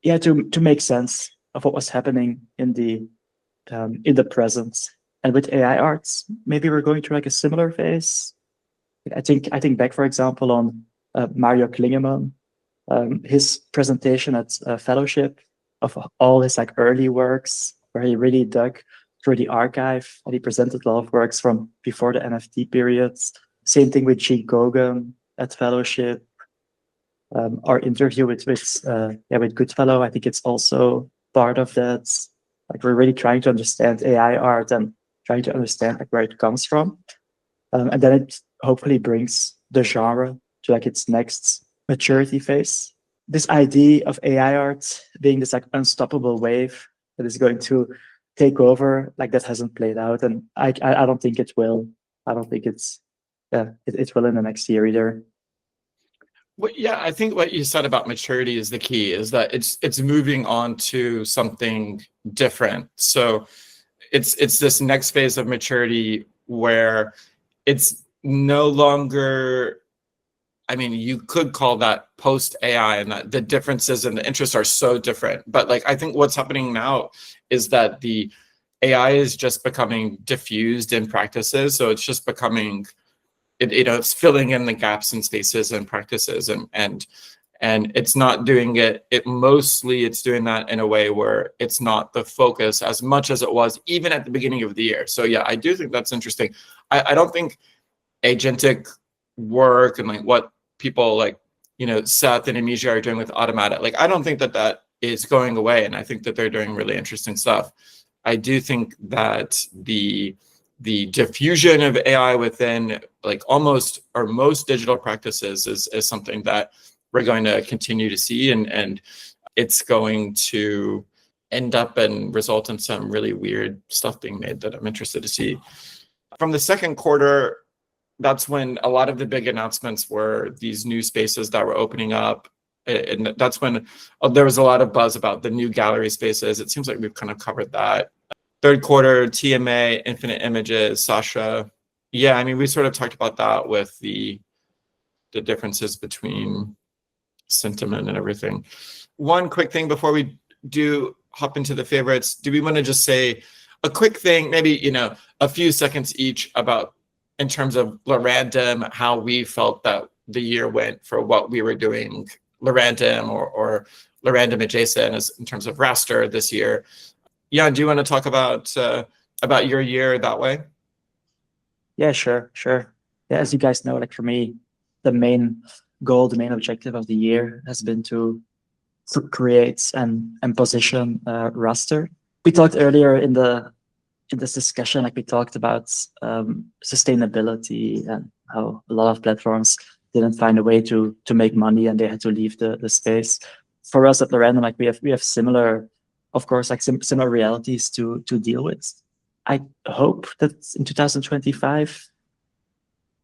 to make sense of what was happening in the present. And with AI arts, maybe we're going through like a similar phase. I think back, for example, on Mario Klingemann, his presentation at Fellowship of all his like early works, where he really dug through the archive and he presented a lot of works from before the NFT periods. Same thing with G. Gogan at Fellowship. Our interview with Goodfellow, I think it's also part of that. Like we're really trying to understand AI art and trying to understand like where it comes from, and then it hopefully brings the genre to like its next maturity phase. This idea of AI art being this like unstoppable wave that is going to take over, like that hasn't played out, and I don't think it will. I don't think it will in the next year either. Well, yeah, I think what you said about maturity is the key, is that it's moving on to something different. So it's this next phase of maturity where it's no longer, I mean, you could call that post AI, and that the differences and the interests are so different. But like, I think what's happening now is that the AI is just becoming diffused in practices. So it's just becoming, it's filling in the gaps in spaces and practices, and it's not doing it. It's doing that in a way where it's not the focus as much as it was even at the beginning of the year. So yeah, I do think that's interesting. I don't think agentic work and like what people like, Seth and Amicia are doing with Automata, like I don't think that is going away, and I think that they're doing really interesting stuff. I do think that the diffusion of AI within like almost or most digital practices is something that we're going to continue to see, and it's going to end up and result in some really weird stuff being made that I'm interested to see. From the second quarter, that's when a lot of the big announcements were these new spaces that were opening up. And that's when there was a lot of buzz about the new gallery spaces. It seems like we've kind of covered that. Third quarter, TMA, Infinite Images, Sasha. Yeah, I mean, we sort of talked about that with the differences between sentiment and everything. One quick thing before we do hop into the favorites, do we want to just say a quick thing, maybe, a few seconds each about, in terms of LaRandom, how we felt that the year went for what we were doing LaRandom or LaRandom adjacent as in terms of Raster this year. Jan, do you want to talk about your year that way? Yeah, sure. Yeah, as you guys know, like for me, the main goal, the main objective of the year has been to create and position Raster. We talked earlier in the in this discussion, like we talked about sustainability and how a lot of platforms didn't find a way to make money and they had to leave the space. For us at Random, like we have similar, of course, like similar realities to deal with. I hope that in 2025,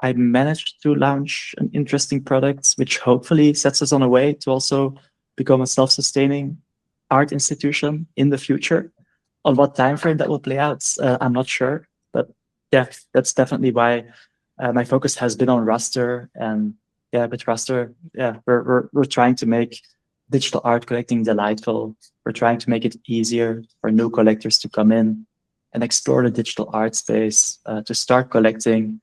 I managed to launch an interesting product, which hopefully sets us on a way to also become a self-sustaining art institution in the future. On what time frame that will play out, I'm not sure, but yeah, that's definitely why my focus has been on Raster. And yeah, with Raster, yeah, we're trying to make digital art collecting delightful. We're trying to make it easier for new collectors to come in and explore the digital art space, to start collecting.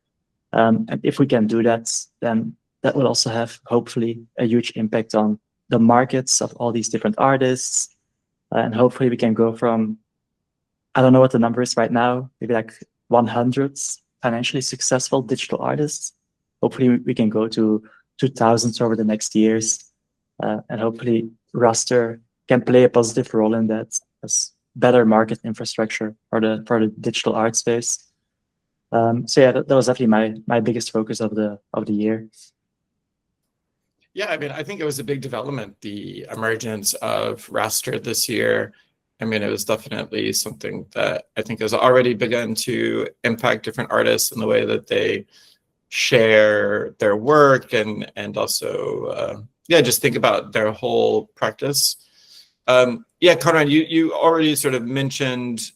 And if we can do that, then that will also have hopefully a huge impact on the markets of all these different artists. And hopefully we can go from, I don't know what the number is right now, maybe like 100 financially successful digital artists. Hopefully we can go to 2000s over the next years. And hopefully Raster can play a positive role in that as better market infrastructure for the digital art space. So yeah, that was definitely my biggest focus of the year. Yeah, I mean, I think it was a big development, the emergence of Raster this year. I mean, it was definitely something that I think has already begun to impact different artists in the way that they share their work and also, yeah, just think about their whole practice. Yeah, Conrad, you already sort of mentioned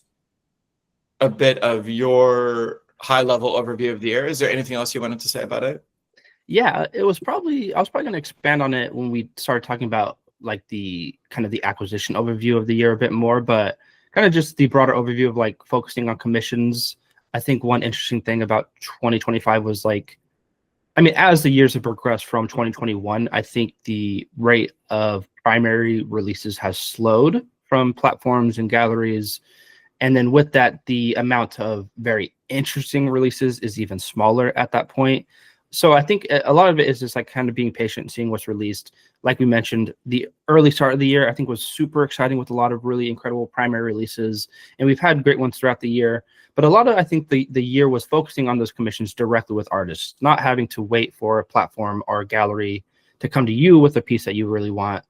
a bit of your high-level overview of the year. Is there anything else you wanted to say about it? Yeah, I was probably going to expand on it when we started talking about like the kind of the acquisition overview of the year a bit more, but kind of just the broader overview of like focusing on commissions. I think one interesting thing about 2025 was like, I mean, as the years have progressed from 2021, I think the rate of primary releases has slowed from platforms and galleries. And then with that, the amount of very interesting releases is even smaller at that point. So I think a lot of it is just like kind of being patient and seeing what's released. Like we mentioned, the early start of the year, I think, was super exciting with a lot of really incredible primary releases. And we've had great ones throughout the year. But a lot of, I think, the year was focusing on those commissions directly with artists, not having to wait for a platform or a gallery to come to you with a piece that you really want.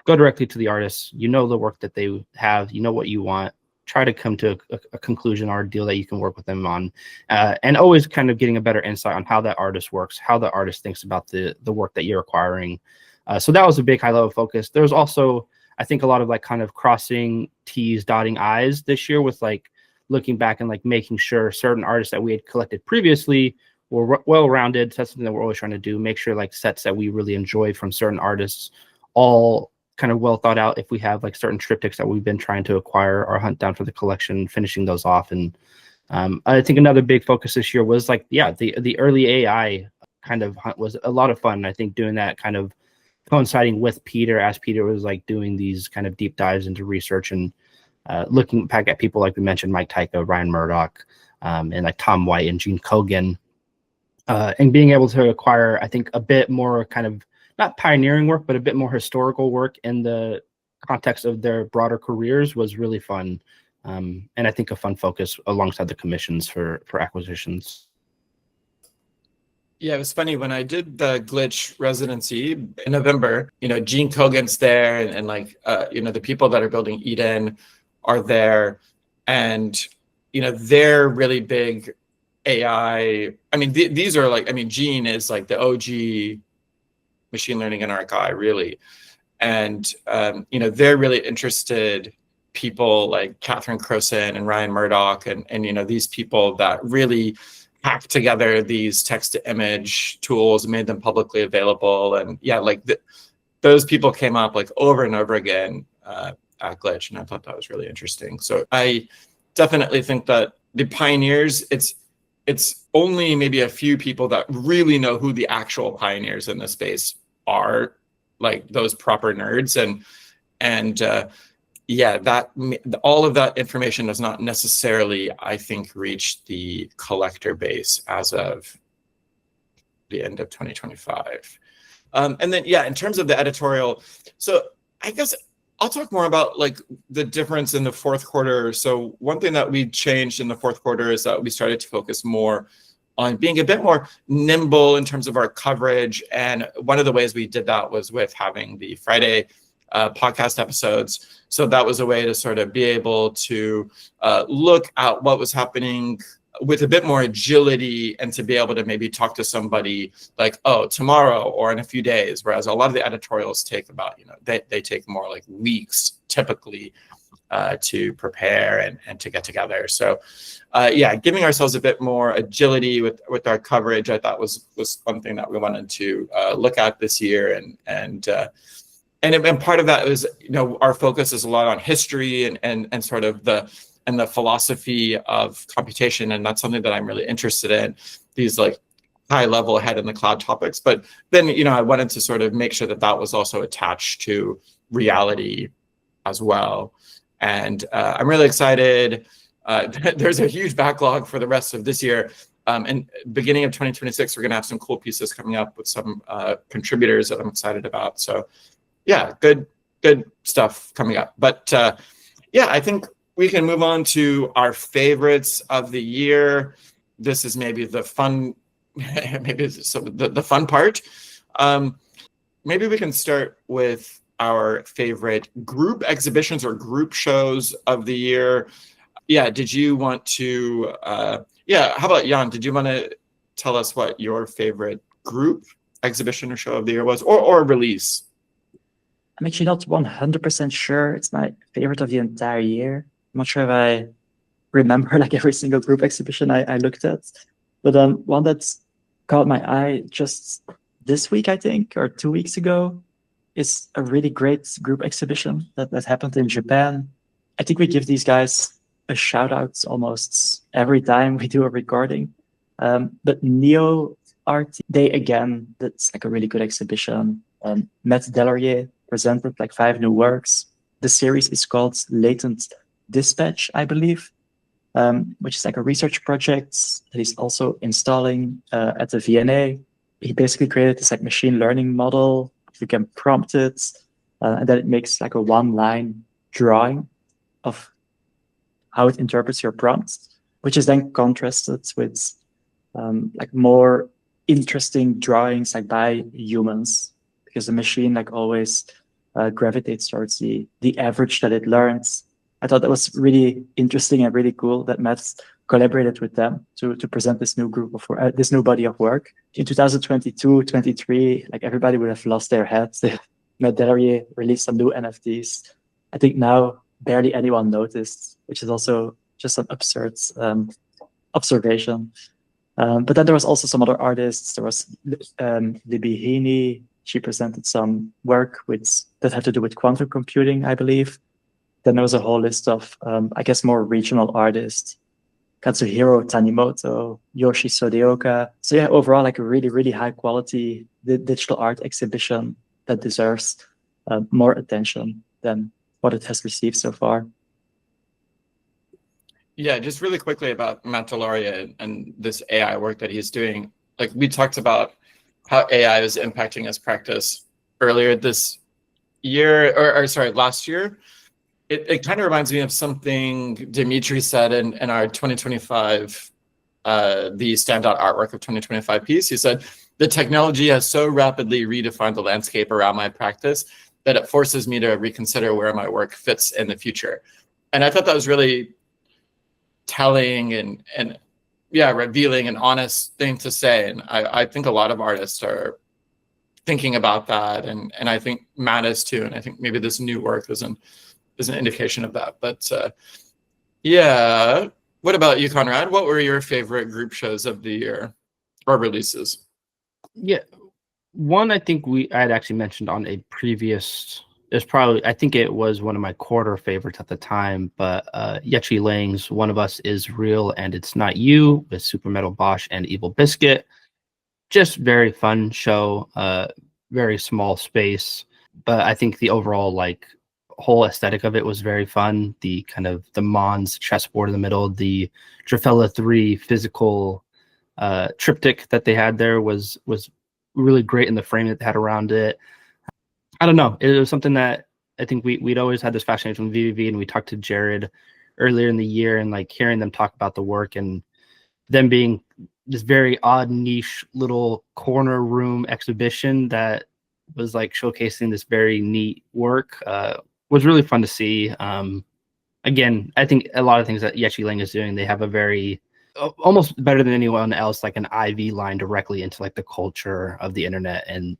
Go directly to the artists. You know the work that they have. You know what you want. Try to come to a conclusion or a deal that you can work with them on, and always kind of getting a better insight on how that artist works, how the artist thinks about the work that you're acquiring. So that was a big high-level focus. There was also, I think, a lot of like kind of crossing T's, dotting I's this year with like looking back and like making sure certain artists that we had collected previously were well-rounded. That's something that we're always trying to do, make sure like sets that we really enjoy from certain artists all kind of well thought out. If we have like certain triptychs that we've been trying to acquire or hunt down for the collection, finishing those off. And I think another big focus this year was like, yeah, the early AI kind of hunt was a lot of fun. I think doing that kind of coinciding with Peter, as Peter was like doing these kind of deep dives into research and looking back at people like we mentioned, Mike Tycho, Ryan Murdoch, and like Tom White and Gene Kogan, and being able to acquire, I think, a bit more kind of not pioneering work, but a bit more historical work in the context of their broader careers was really fun. And I think a fun focus alongside the commissions for acquisitions. Yeah, it was funny when I did the Glitch residency in November, you know, Gene Kogan's there and like, you know, the people that are building Eden are there. And, you know, they're really big AI. I mean, these are like, I mean, Gene is like the OG machine learning and guy, really. And, you know, they're really interested people like Catherine Croson and Ryan Murdoch and, you know, these people that really hacked together these text to image tools and made them publicly available. And yeah, like those people came up like over and over again at Glitch. And I thought that was really interesting. So I definitely think that the pioneers, it's only maybe a few people that really know who the actual pioneers in this space are, like those proper nerds. And yeah, that all of that information does not necessarily, I think, reach the collector base as of the end of 2025. And then, yeah, in terms of the editorial, so I guess I'll talk more about like the difference in the fourth quarter. So one thing that we changed in the fourth quarter is that we started to focus more on being a bit more nimble in terms of our coverage. And one of the ways we did that was with having the Friday podcast episodes. So that was a way to sort of be able to look at what was happening with a bit more agility and to be able to maybe talk to somebody like, oh, tomorrow or in a few days, whereas a lot of the editorials take about, they take more like weeks typically to prepare and to get together. So yeah, giving ourselves a bit more agility with our coverage, I thought was one thing that we wanted to look at this year. And part of that was, our focus is a lot on history and sort of the philosophy of computation. And that's something that I'm really interested in, these like high level head in the cloud topics. But then, I wanted to sort of make sure that was also attached to reality as well. And I'm really excited. There's a huge backlog for the rest of this year. And beginning of 2026, we're going to have some cool pieces coming up with some contributors that I'm excited about. So yeah, good stuff coming up. But yeah, I think we can move on to our favorites of the year. This is maybe the fun, the fun part. Maybe we can start with our favorite group exhibitions or group shows of the year. Yeah, did you want to, how about Jan? Did you want to tell us what your favorite group exhibition or show of the year was, or release? I'm actually not 100% sure it's my favorite of the entire year. I'm not sure if I remember like every single group exhibition I looked at, but one that's caught my eye just this week, I think, or 2 weeks ago, is a really great group exhibition that happened in Japan. I think we give these guys a shout out almost every time we do a recording. But Neo Art Day again, that's like a really good exhibition. Matt Delorier presented like 5 new works. The series is called Latent Dispatch, I believe, which is like a research project that he's also installing at the VNA. He basically created this like machine learning model. You can prompt it, and then it makes like a 1-line drawing of how it interprets your prompts, which is then contrasted with like more interesting drawings like by humans, because the machine like always gravitates towards the average that it learns. I thought that was really interesting and really cool that Matt collaborated with them to present this new group of this new body of work. In 2022, 23, like everybody would have lost their heads. Matt Delorier released some new NFTs. I think now barely anyone noticed, which is also just an absurd observation. But then there was also some other artists. There was Libby Heaney. She presented some work that had to do with quantum computing, I believe. Then there was a whole list of, I guess, more regional artists. Katsuhiro Tanimoto, Yoshi Sodeoka. So yeah, overall, like a really, really high quality digital art exhibition that deserves more attention than what it has received so far. Yeah, just really quickly about Matt Delorier and this AI work that he's doing. Like we talked about how AI is impacting his practice earlier this year, or sorry, last year. It kind of reminds me of something Dimitri said in our 2025, the standout artwork of 2025 piece. He said, the technology has so rapidly redefined the landscape around my practice that it forces me to reconsider where my work fits in the future. And I thought that was really telling and yeah, revealing and honest thing to say. And I think a lot of artists are thinking about that. And I think Matt is too. And I think maybe this new work is an indication of that. But yeah, what about you, Conrad? What were your favorite group shows of the year or releases? Yeah, one I think I had actually mentioned on a previous, I think it was one of my quarter favorites at the time, but Yechi Lang's One of Us Is Real and It's Not You with Super Metal Bosch and Evil Biscuit. Just very fun show, very small space, but I think the overall like whole aesthetic of it was very fun. The kind of the Mons chessboard in the middle, the Drafella 3 physical triptych that they had there was really great in the frame that they had around it. I don't know. It was something that I think we'd always had this fascination with VVV, and we talked to Jared earlier in the year, and like hearing them talk about the work and them being this very odd niche little corner room exhibition that was like showcasing this very neat work was really fun to see. Again, I think a lot of things that Yechi Ling is doing, they have a very almost better than anyone else, like an IV line directly into like the culture of the internet and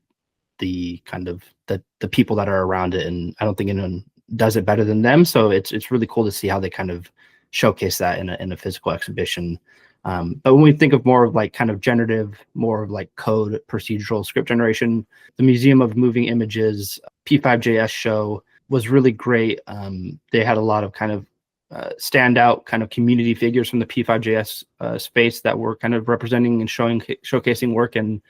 the kind of the people that are around it. And I don't think anyone does it better than them. So it's really cool to see how they kind of showcase that in a physical exhibition. But when we think of more of like kind of generative, more of like code, procedural script generation, the Museum of Moving Images P5JS show was really great. They had a lot of kind of standout kind of community figures from the P5JS space that were kind of representing and showcasing work. And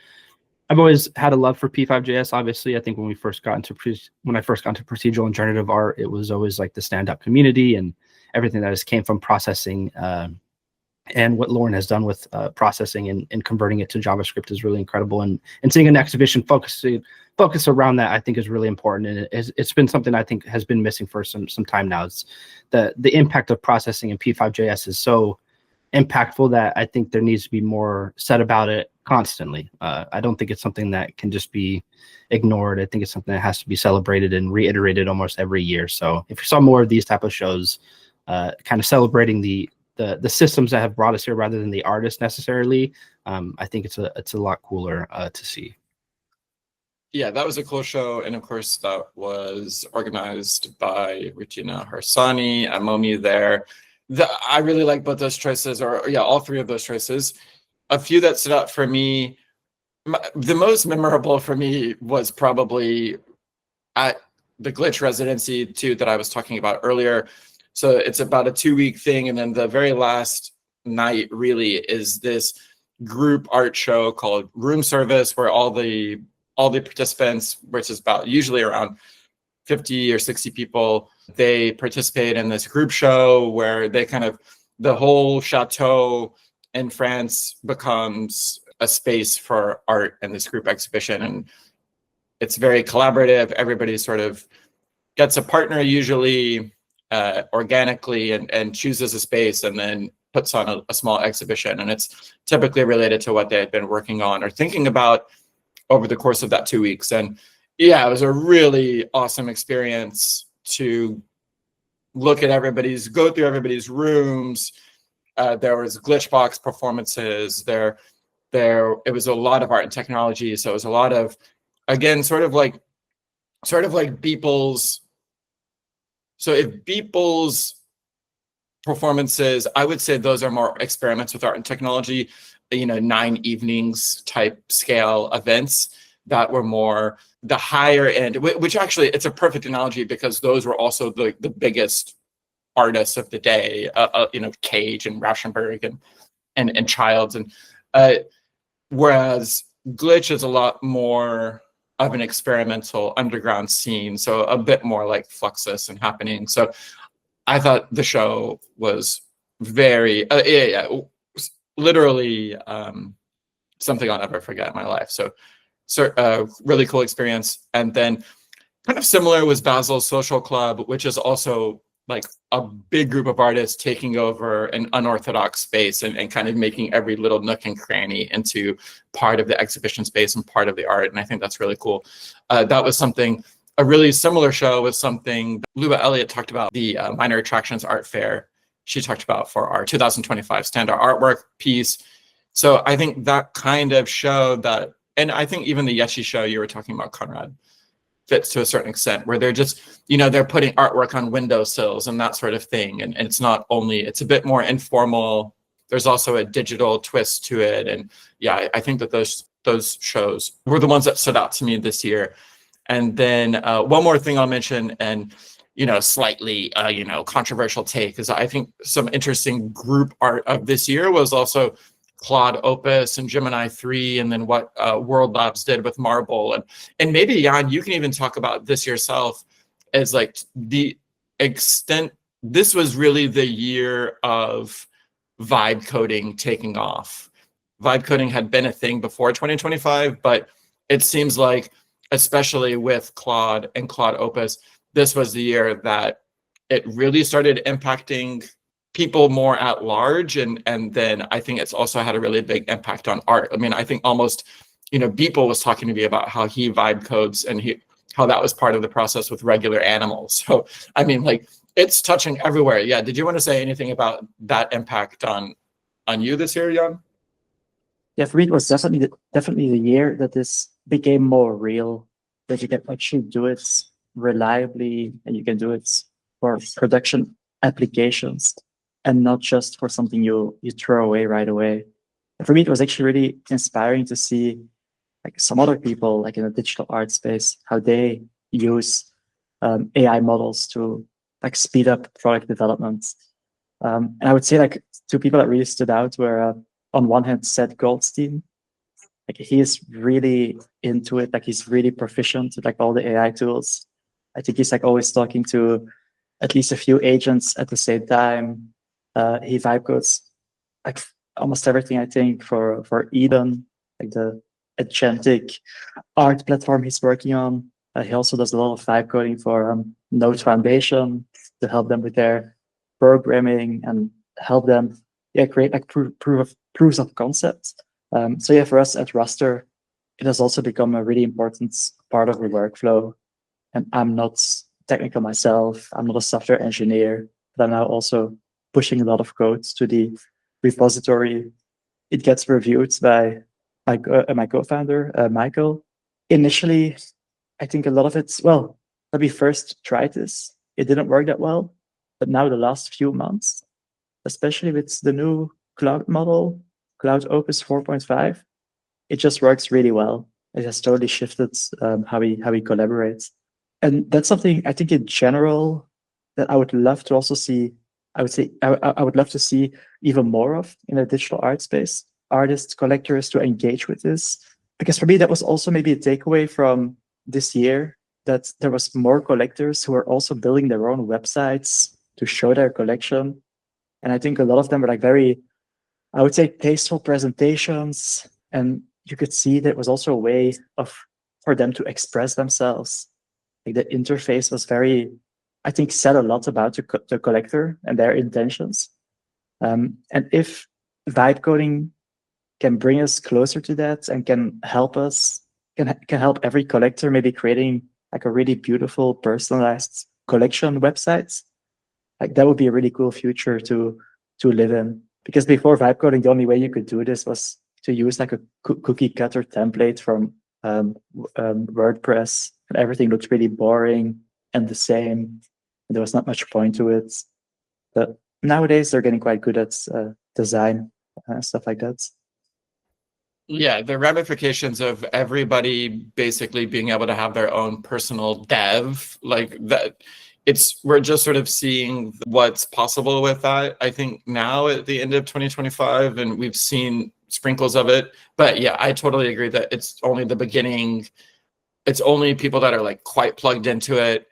I've always had a love for P5JS. Obviously, I think when I first got into procedural and generative art, it was always like the standout community and everything that just came from processing. And what Lauren has done with processing and converting it to JavaScript is really incredible. And seeing an exhibition focus around that, I think, is really important. And it's been something I think has been missing for some time now. It's the impact of processing in P5JS is so impactful that I think there needs to be more said about it constantly. I don't think it's something that can just be ignored. I think it's something that has to be celebrated and reiterated almost every year. So if you saw more of these type of shows, kind of celebrating the systems that have brought us here rather than the artists necessarily, I think it's a lot cooler to see. Yeah, that was a cool show. And of course, that was organized by Regina Harsani and Momi there. I really like both those choices, or yeah, all three of those choices. A few that stood out for me, the most memorable for me was probably at the Glitch residency too that I was talking about earlier. So it's about a 2-week thing. And then the very last night really is this group art show called Room Service, where all the participants, which is about usually around 50 or 60 people, they participate in this group show where they kind of, the whole chateau in France becomes a space for art and this group exhibition. And it's very collaborative. Everybody sort of gets a partner usually organically and chooses a space and then puts on a small exhibition. And it's typically related to what they had been working on or thinking about over the course of that 2 weeks. And yeah, it was a really awesome experience to go through everybody's rooms. There was Glitchbox performances. There it was a lot of art and technology. So it was a lot of, again, sort of like Beeple's. So if Beeple's performances, I would say those are more experiments with art and technology, 9 evenings type scale events that were more the higher end, which actually it's a perfect analogy because those were also the biggest artists of the day, Cage and Rauschenberg and Childs. And whereas Glitch is a lot more of an experimental underground scene, so a bit more like Fluxus and Happening. So I thought the show was very, literally something I'll never forget in my life. So really cool experience. And then kind of similar was Basel Social Club, which is also like a big group of artists taking over an unorthodox space and kind of making every little nook and cranny into part of the exhibition space and part of the art. And I think that's really cool. That was a really similar show was something Luba Elliott talked about, the Minor Attractions Art Fair. She talked about for our 2025 standout artwork piece. So I think that kind of showed that, and I think even the Yechi show you were talking about, Conrad, fits to a certain extent, where they're just, they're putting artwork on windowsills and that sort of thing. And it's not only, it's a bit more informal. There's also a digital twist to it. And yeah, I think that those shows were the ones that stood out to me this year. And then one more thing I'll mention, and slightly controversial take, is I think some interesting group art of this year was also Claude Opus and Gemini 3, and then what World Labs did with Marble. And maybe, Jan, you can even talk about this yourself as like the extent, this was really the year of vibe coding taking off. Vibe coding had been a thing before 2025, but it seems like, especially with Claude and Claude Opus, this was the year that it really started impacting people more at large. And then I think it's also had a really big impact on art. I mean, I think almost, Beeple was talking to me about how he vibe codes and how that was part of the process with regular animals. So, I mean, like, it's touching everywhere. Yeah. Did you want to say anything about that impact on you this year, Jan? Yeah, for me, it was definitely the year that this became more real, that you can actually do it reliably and you can do it for production applications and not just for something you throw away right away. And for me, it was actually really inspiring to see like some other people, like in the digital art space, how they use AI models to like speed up product development. And I would say like two people that really stood out were on one hand, Seth Goldstein. Like he is really into it. Like he's really proficient with like all the AI tools. I think he's like always talking to at least a few agents at the same time. He vibe codes like almost everything, I think, for Eden, like the agentic art platform he's working on. He also does a lot of vibe coding for Node Foundation to help them with their programming and help them create like proofs of concept. So yeah, for us at Raster, it has also become a really important part of the workflow. And I'm not technical myself. I'm not a software engineer, but I'm now also pushing a lot of code to the repository. It gets reviewed by my co-founder, Michael. Initially, I think a lot of it's, well, when we first tried this, it didn't work that well. But now the last few months, especially with the new Cloud model, Cloud Opus 4.5, it just works really well. It has totally shifted how we collaborate. And that's something I think in general that I would love to also see. I would say I would love to see even more of in the digital art space. Artists, collectors to engage with this. Because for me, that was also maybe a takeaway from this year, that there was more collectors who are also building their own websites to show their collection. And I think a lot of them were like very, I would say, tasteful presentations. And you could see that was also a way for them to express themselves. Like the interface was very, I think, said a lot about the collector and their intentions. And if vibe coding can bring us closer to that and can help us, can help every collector maybe creating like a really beautiful personalized collection websites, like that would be a really cool future to live in. Because before vibe coding, the only way you could do this was to use like a cookie cutter template from WordPress, and everything looked really boring and the same. And there was not much point to it. But nowadays they're getting quite good at design, stuff like that. Yeah, the ramifications of everybody basically being able to have their own personal dev, like that, we're just sort of seeing what's possible with that, I think, now at the end of 2025, and we've seen sprinkles of it. But yeah, I totally agree that it's only the beginning. It's only people that are like quite plugged into it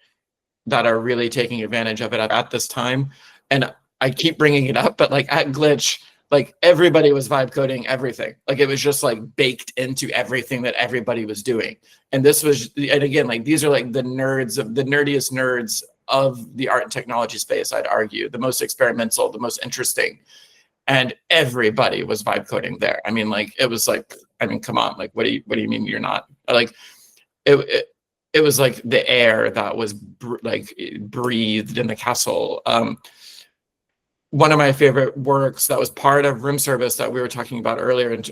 that are really taking advantage of it at this time. And I keep bringing it up, but like at Glitch, like everybody was vibe coding everything. Like it was just like baked into everything that everybody was doing. And this was, and again, like these are like the nerds of the nerdiest nerds of the art and technology space, I'd argue, the most experimental, the most interesting. And everybody was vibe coding there. I mean, like, it was like, I mean, come on, like, what do you mean you're not? Like, it was like the air that was breathed in the castle. One of my favorite works that was part of room service that we were talking about earlier, and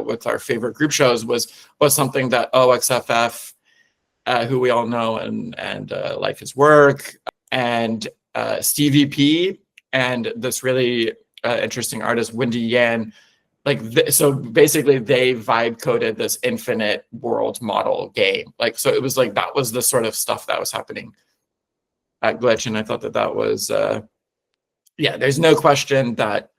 with our favorite group shows, was something that OXFF, who we all know and like his work, and Stevie P, and this really interesting artist Wendy Yan, so basically they vibe coded this infinite world model game. Like, so it was like that was the sort of stuff that was happening at Glitch, and I thought that was yeah, there's no question that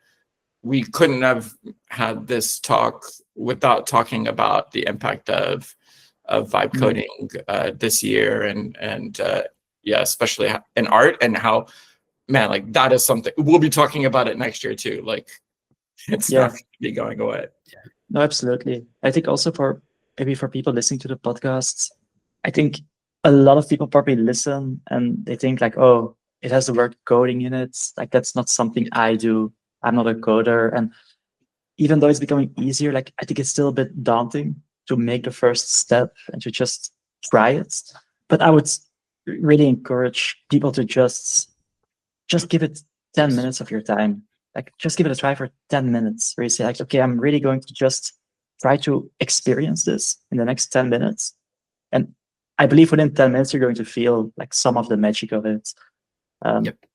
we couldn't have had this talk without talking about the impact of vibe coding this year, and yeah, especially in art, and how, man, like that is something we'll be talking about it next year too. Like it's not going to be going away. No, absolutely. I think also for people listening to the podcasts, I think a lot of people probably listen and they think like, oh, it has the word coding in it. Like that's not something I do. I'm not a coder. And even though it's becoming easier, like I think it's still a bit daunting to make the first step and to just try it. But I would really encourage people to just give it 10 minutes of your time. Like just give it a try for 10 minutes where you say like, okay, I'm really going to just try to experience this in the next 10 minutes. And I believe within 10 minutes, you're going to feel like some of the magic of it.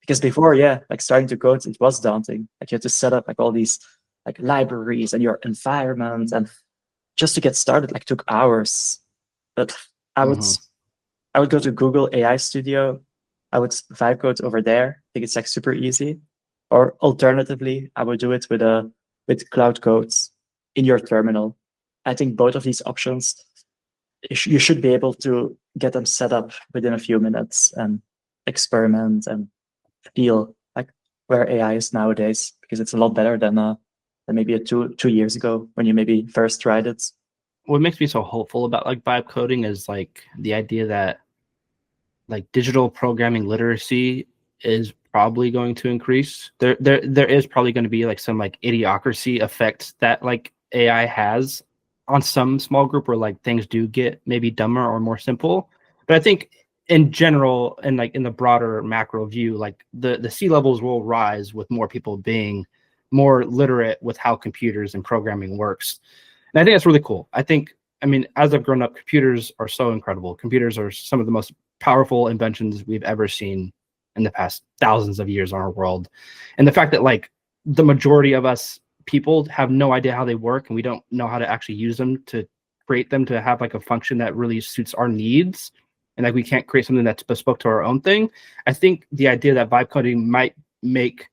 Because before, like starting to code, it was daunting. Like you had to set up like all these like libraries and your environment, and just to get started like took hours. But I would go to Google AI Studio. I would vibe code over there. I think it's like super easy. Or alternatively, I would do it with Cloud Codes in your terminal. I think both of these options, you should be able to get them set up within a few minutes and experiment and feel like where AI is nowadays, because it's a lot better than maybe 2 years ago when you maybe first tried it. What makes me so hopeful about like vibe coding is like the idea that like digital programming literacy is probably going to increase. There is probably going to be like some like idiocracy effect that like AI has on some small group where like things do get maybe dumber or more simple. But I think in general, and like in the broader macro view, like the sea levels will rise with more people being more literate with how computers and programming works. And I think that's really cool. I mean, as I've grown up, computers are so incredible. Computers are some of the most powerful inventions we've ever seen in the past thousands of years in our world. And the fact that like the majority of us people have no idea how they work and we don't know how to actually use them to create them to have like a function that really suits our needs, and like we can't create something that's bespoke to our own thing. I think the idea that vibe coding might make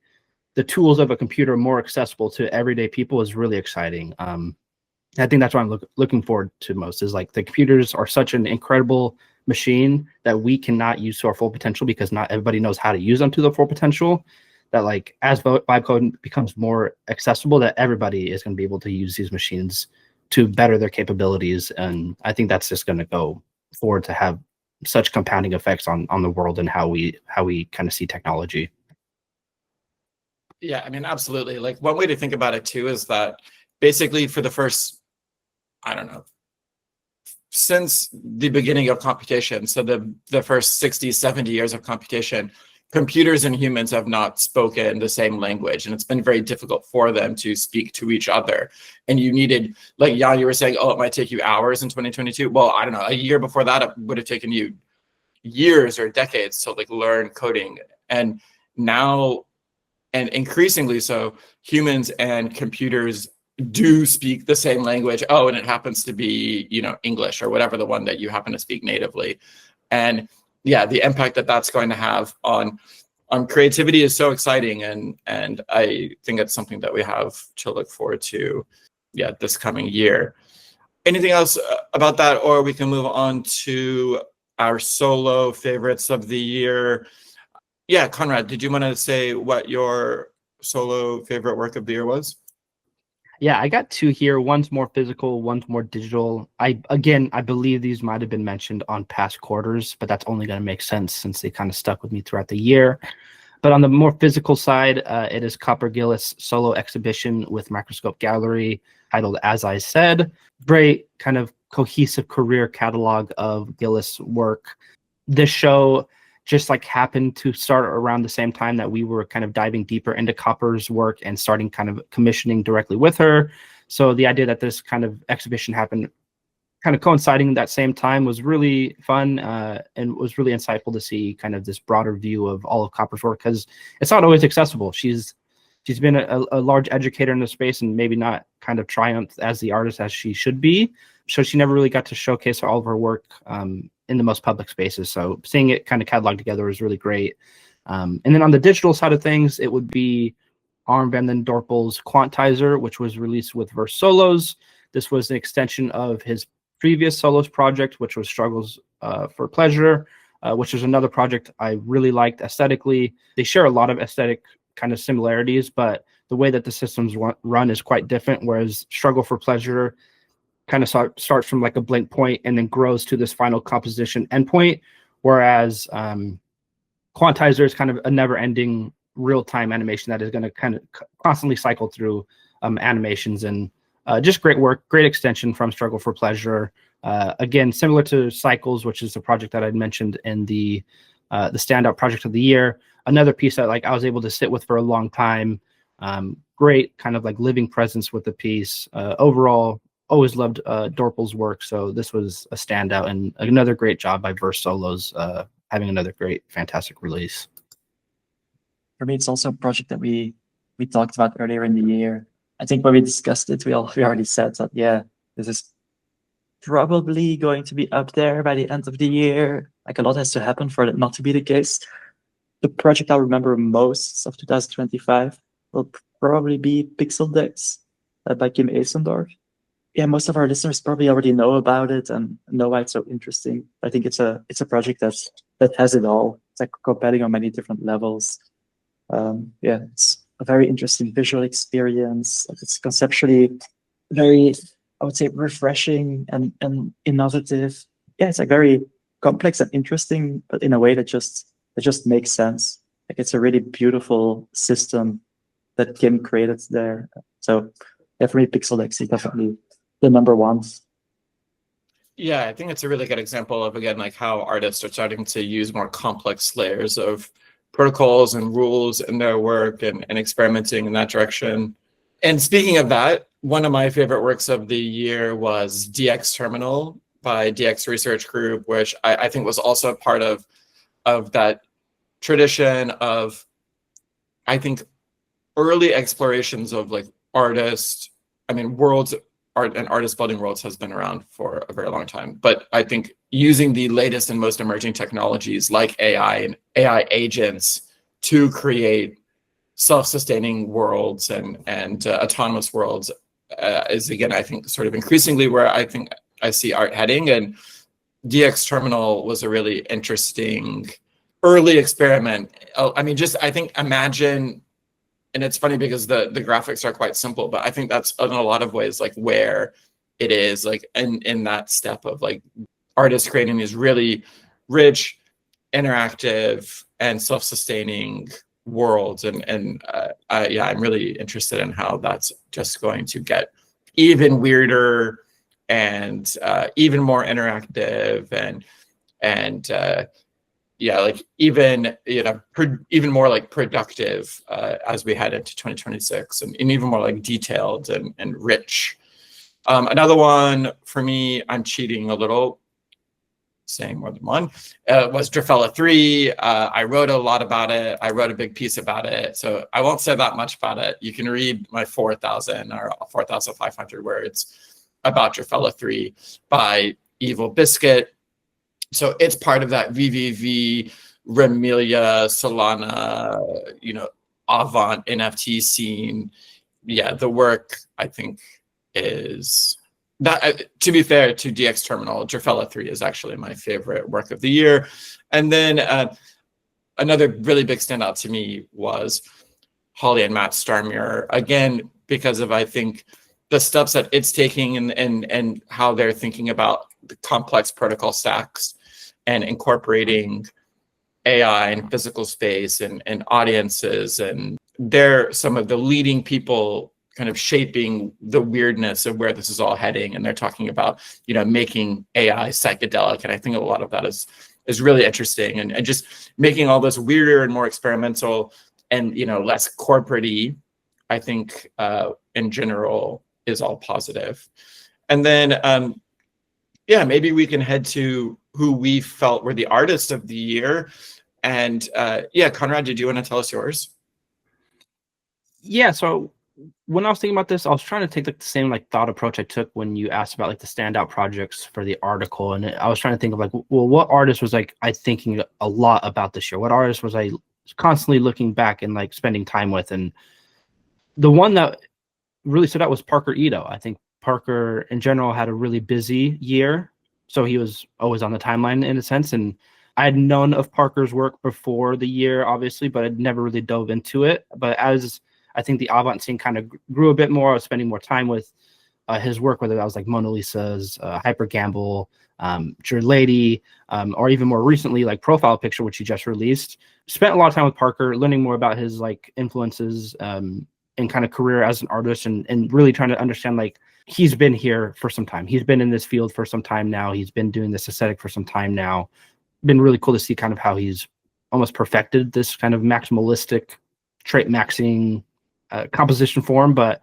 the tools of a computer more accessible to everyday people is really exciting. I think that's what I'm looking forward to most, is like the computers are such an incredible machine that we cannot use to our full potential because not everybody knows how to use them to their full potential. That like as vibe coding becomes more accessible, that everybody is going to be able to use these machines to better their capabilities. And I think that's just going to go forward to have such compounding effects on the world and how we kind of see technology. Yeah, I mean, absolutely. Like one way to think about it too is that basically for the first, I don't know, since the beginning of computation, so the first 60, 70 years of computation, computers and humans have not spoken the same language, and it's been very difficult for them to speak to each other. And you needed, like Jan, you were saying, oh, it might take you hours in 2022. Well, I don't know, a year before that, it would have taken you years or decades to like learn coding. And now, and increasingly so, humans and computers do speak the same language. Oh, and it happens to be, you know, English or whatever, the one that you happen to speak natively. And yeah, the impact that that's going to have on creativity is so exciting, and I think it's something that we have to look forward to, yeah, this coming year. Anything else about that, or we can move on to our solo favorites of the year? Yeah, Conrad, did you want to say what your solo favorite work of the year was? Yeah, I got two here. One's more physical, one's more digital. I believe these might have been mentioned on past quarters, but that's only going to make sense since they kind of stuck with me throughout the year. But on the more physical side, it is Copper Gillis solo exhibition with microscope gallery titled As I Said. Very kind of cohesive career catalog of Gillis work. This show just like happened to start around the same time that we were kind of diving deeper into Copper's work and starting kind of commissioning directly with her. So the idea that this kind of exhibition happened kind of coinciding that same time was really fun, and was really insightful to see kind of this broader view of all of Copper's work, because it's not always accessible. She's been a large educator in the space and maybe not kind of triumphed as the artist as she should be. So she never really got to showcase all of her work in the most public spaces. So seeing it kind of cataloged together was really great. And then on the digital side of things, it would be Arm van den Dorpel's Quantizer, which was released with Verse Solos. This was an extension of his previous Solos project, which was Struggles for Pleasure, which is another project I really liked aesthetically. They share a lot of aesthetic kind of similarities, but the way that the systems run is quite different. Whereas Struggle for Pleasure kind of starts from like a blank point and then grows to this final composition endpoint, whereas quantizer is kind of a never-ending real-time animation that is going to kind of constantly cycle through animations. And just great work, great extension from Struggle for Pleasure. Again, similar to Cycles, which is the project that I'd mentioned in the standout project of the year. Another piece that like I was able to sit with for a long time. Great kind of like living presence with the piece. Overall, always loved Dorpel's work, so this was a standout and another great job by Verse Solos, having another great, fantastic release. For me, it's also a project that we talked about earlier in the year. I think when we discussed it, we already said that, yeah, this is probably going to be up there by the end of the year. Like a lot has to happen for it not to be the case. The project I'll remember most of 2025 will probably be Pixel Decks by Kim Eisendorf. Yeah, most of our listeners probably already know about it and know why it's so interesting. I think it's a project that has it all. It's like compelling on many different levels. Yeah, it's a very interesting visual experience. It's conceptually very, I would say, refreshing and innovative. Yeah, it's like very complex and interesting, but in a way that just makes sense. Like it's a really beautiful system that Kim created there. So yeah, for me, Pixel Decks is definitely the number one. Yeah, I think it's a really good example of, again, like how artists are starting to use more complex layers of protocols and rules in their work and experimenting in that direction. And speaking of that, one of my favorite works of the year was DX Terminal by DX Research Group, which I think was also a part of that tradition of, I think, early explorations of like artists. I mean, art and artist building worlds has been around for a very long time, but I think using the latest and most emerging technologies like AI and AI agents to create self-sustaining worlds and autonomous worlds is, again, I think, sort of increasingly where I think I see art heading. And DX Terminal was a really interesting early experiment. I mean, just, I think, imagine, and it's funny because the graphics are quite simple, but I think that's in a lot of ways like where it is, like in that step of like artists creating these really rich, interactive, and self-sustaining worlds. And yeah, I'm really interested in how that's just going to get even weirder and even more interactive and yeah, like even, you know, even more like productive as we head into 2026 and even more like detailed and rich. Another one for me, I'm cheating a little, saying more than one, was Drafella 3. I wrote a lot about it. I wrote a big piece about it. So I won't say that much about it. You can read my 4,000 or 4,500 words about Drafella 3 by Evil Biscuit. So it's part of that VVV, Remilia, Solana, you know, Avant NFT scene. Yeah, the work, I think, is that, to be fair to DX Terminal, Drafella 3 is actually my favorite work of the year. And then another really big standout to me was Holly and Matt Starmuir, again, because of, I think, the steps that it's taking and how they're thinking about the complex protocol stacks and incorporating AI and physical space and audiences. And they're some of the leading people kind of shaping the weirdness of where this is all heading. And they're talking about, you know, making AI psychedelic. And I think a lot of that is really interesting and just making all this weirder and more experimental and, you know, less corporate-y, I think, in general, is all positive. And then, yeah, maybe we can head to who we felt were the artists of the year. And yeah, Conrad, did you want to tell us yours? Yeah, so when I was thinking about this, I was trying to take like the same like thought approach I took when you asked about like the standout projects for the article. And I was trying to think of like, well, what artist was like I thinking a lot about this year? What artist was I constantly looking back and like spending time with? And the one that really stood out was Parker Ito. I think Parker in general had a really busy year, so he was always on the timeline in a sense. And I had known of Parker's work before the year, obviously, but I'd never really dove into it. But as I think the Avant scene kind of grew a bit more, I was spending more time with his work, whether that was like Mona Lisa's, Hyper Gamble, Your Lady, or even more recently, like Profile Picture, which he just released. Spent a lot of time with Parker, learning more about his like influences and kind of career as an artist, and really trying to understand, like, he's been here for some time. He's been in this field for some time now. He's been doing this aesthetic for some time now. Been really cool to see kind of how he's almost perfected this kind of maximalistic trait maxing composition form, but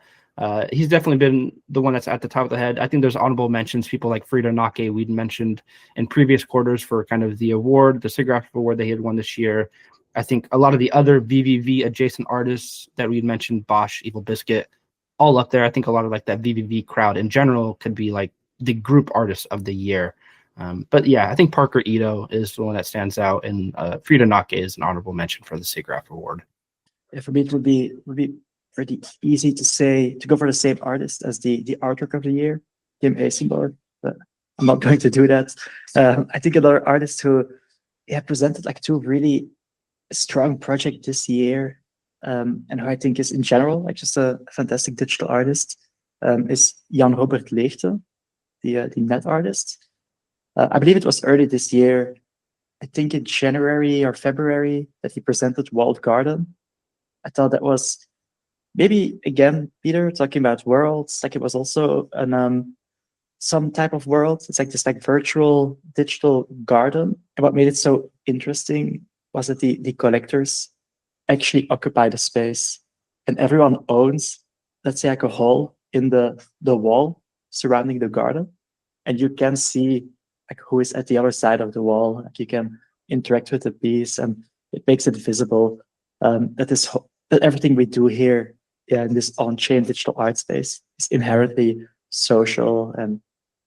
he's definitely been the one that's at the top of the head. I think there's honorable mentions, people like Frida Nake we'd mentioned in previous quarters for kind of the award, the SIGGRAPH award that he had won this year. I think a lot of the other VVV adjacent artists that we'd mentioned, Bosch, Evil Biscuit, all up there. I think a lot of like that VVV crowd in general could be like the group artist of the year. But yeah, I think Parker Ito is the one that stands out, and Frida Nake is an honorable mention for the SIGGRAPH award. Yeah, for me, it would be pretty easy to go for the same artist as the artwork of the year, Kim Eisenberg, but I'm not going to do that. I think another artist who presented like two really strong projects this year, and who I think is in general like just a fantastic digital artist, is Jan Robert Leegte, the net artist. I believe it was early this year, I think in January or February, that he presented Walled Garden. I thought that was maybe, again, Peter, talking about worlds, like it was also some type of world. It's like this like virtual digital garden. And what made it so interesting was that the collectors actually occupy the space, and everyone owns, let's say, like a hole in the wall surrounding the garden. And you can see like who is at the other side of the wall. Like you can interact with the piece, and it makes it visible that everything we do here in this on-chain digital art space is inherently social, and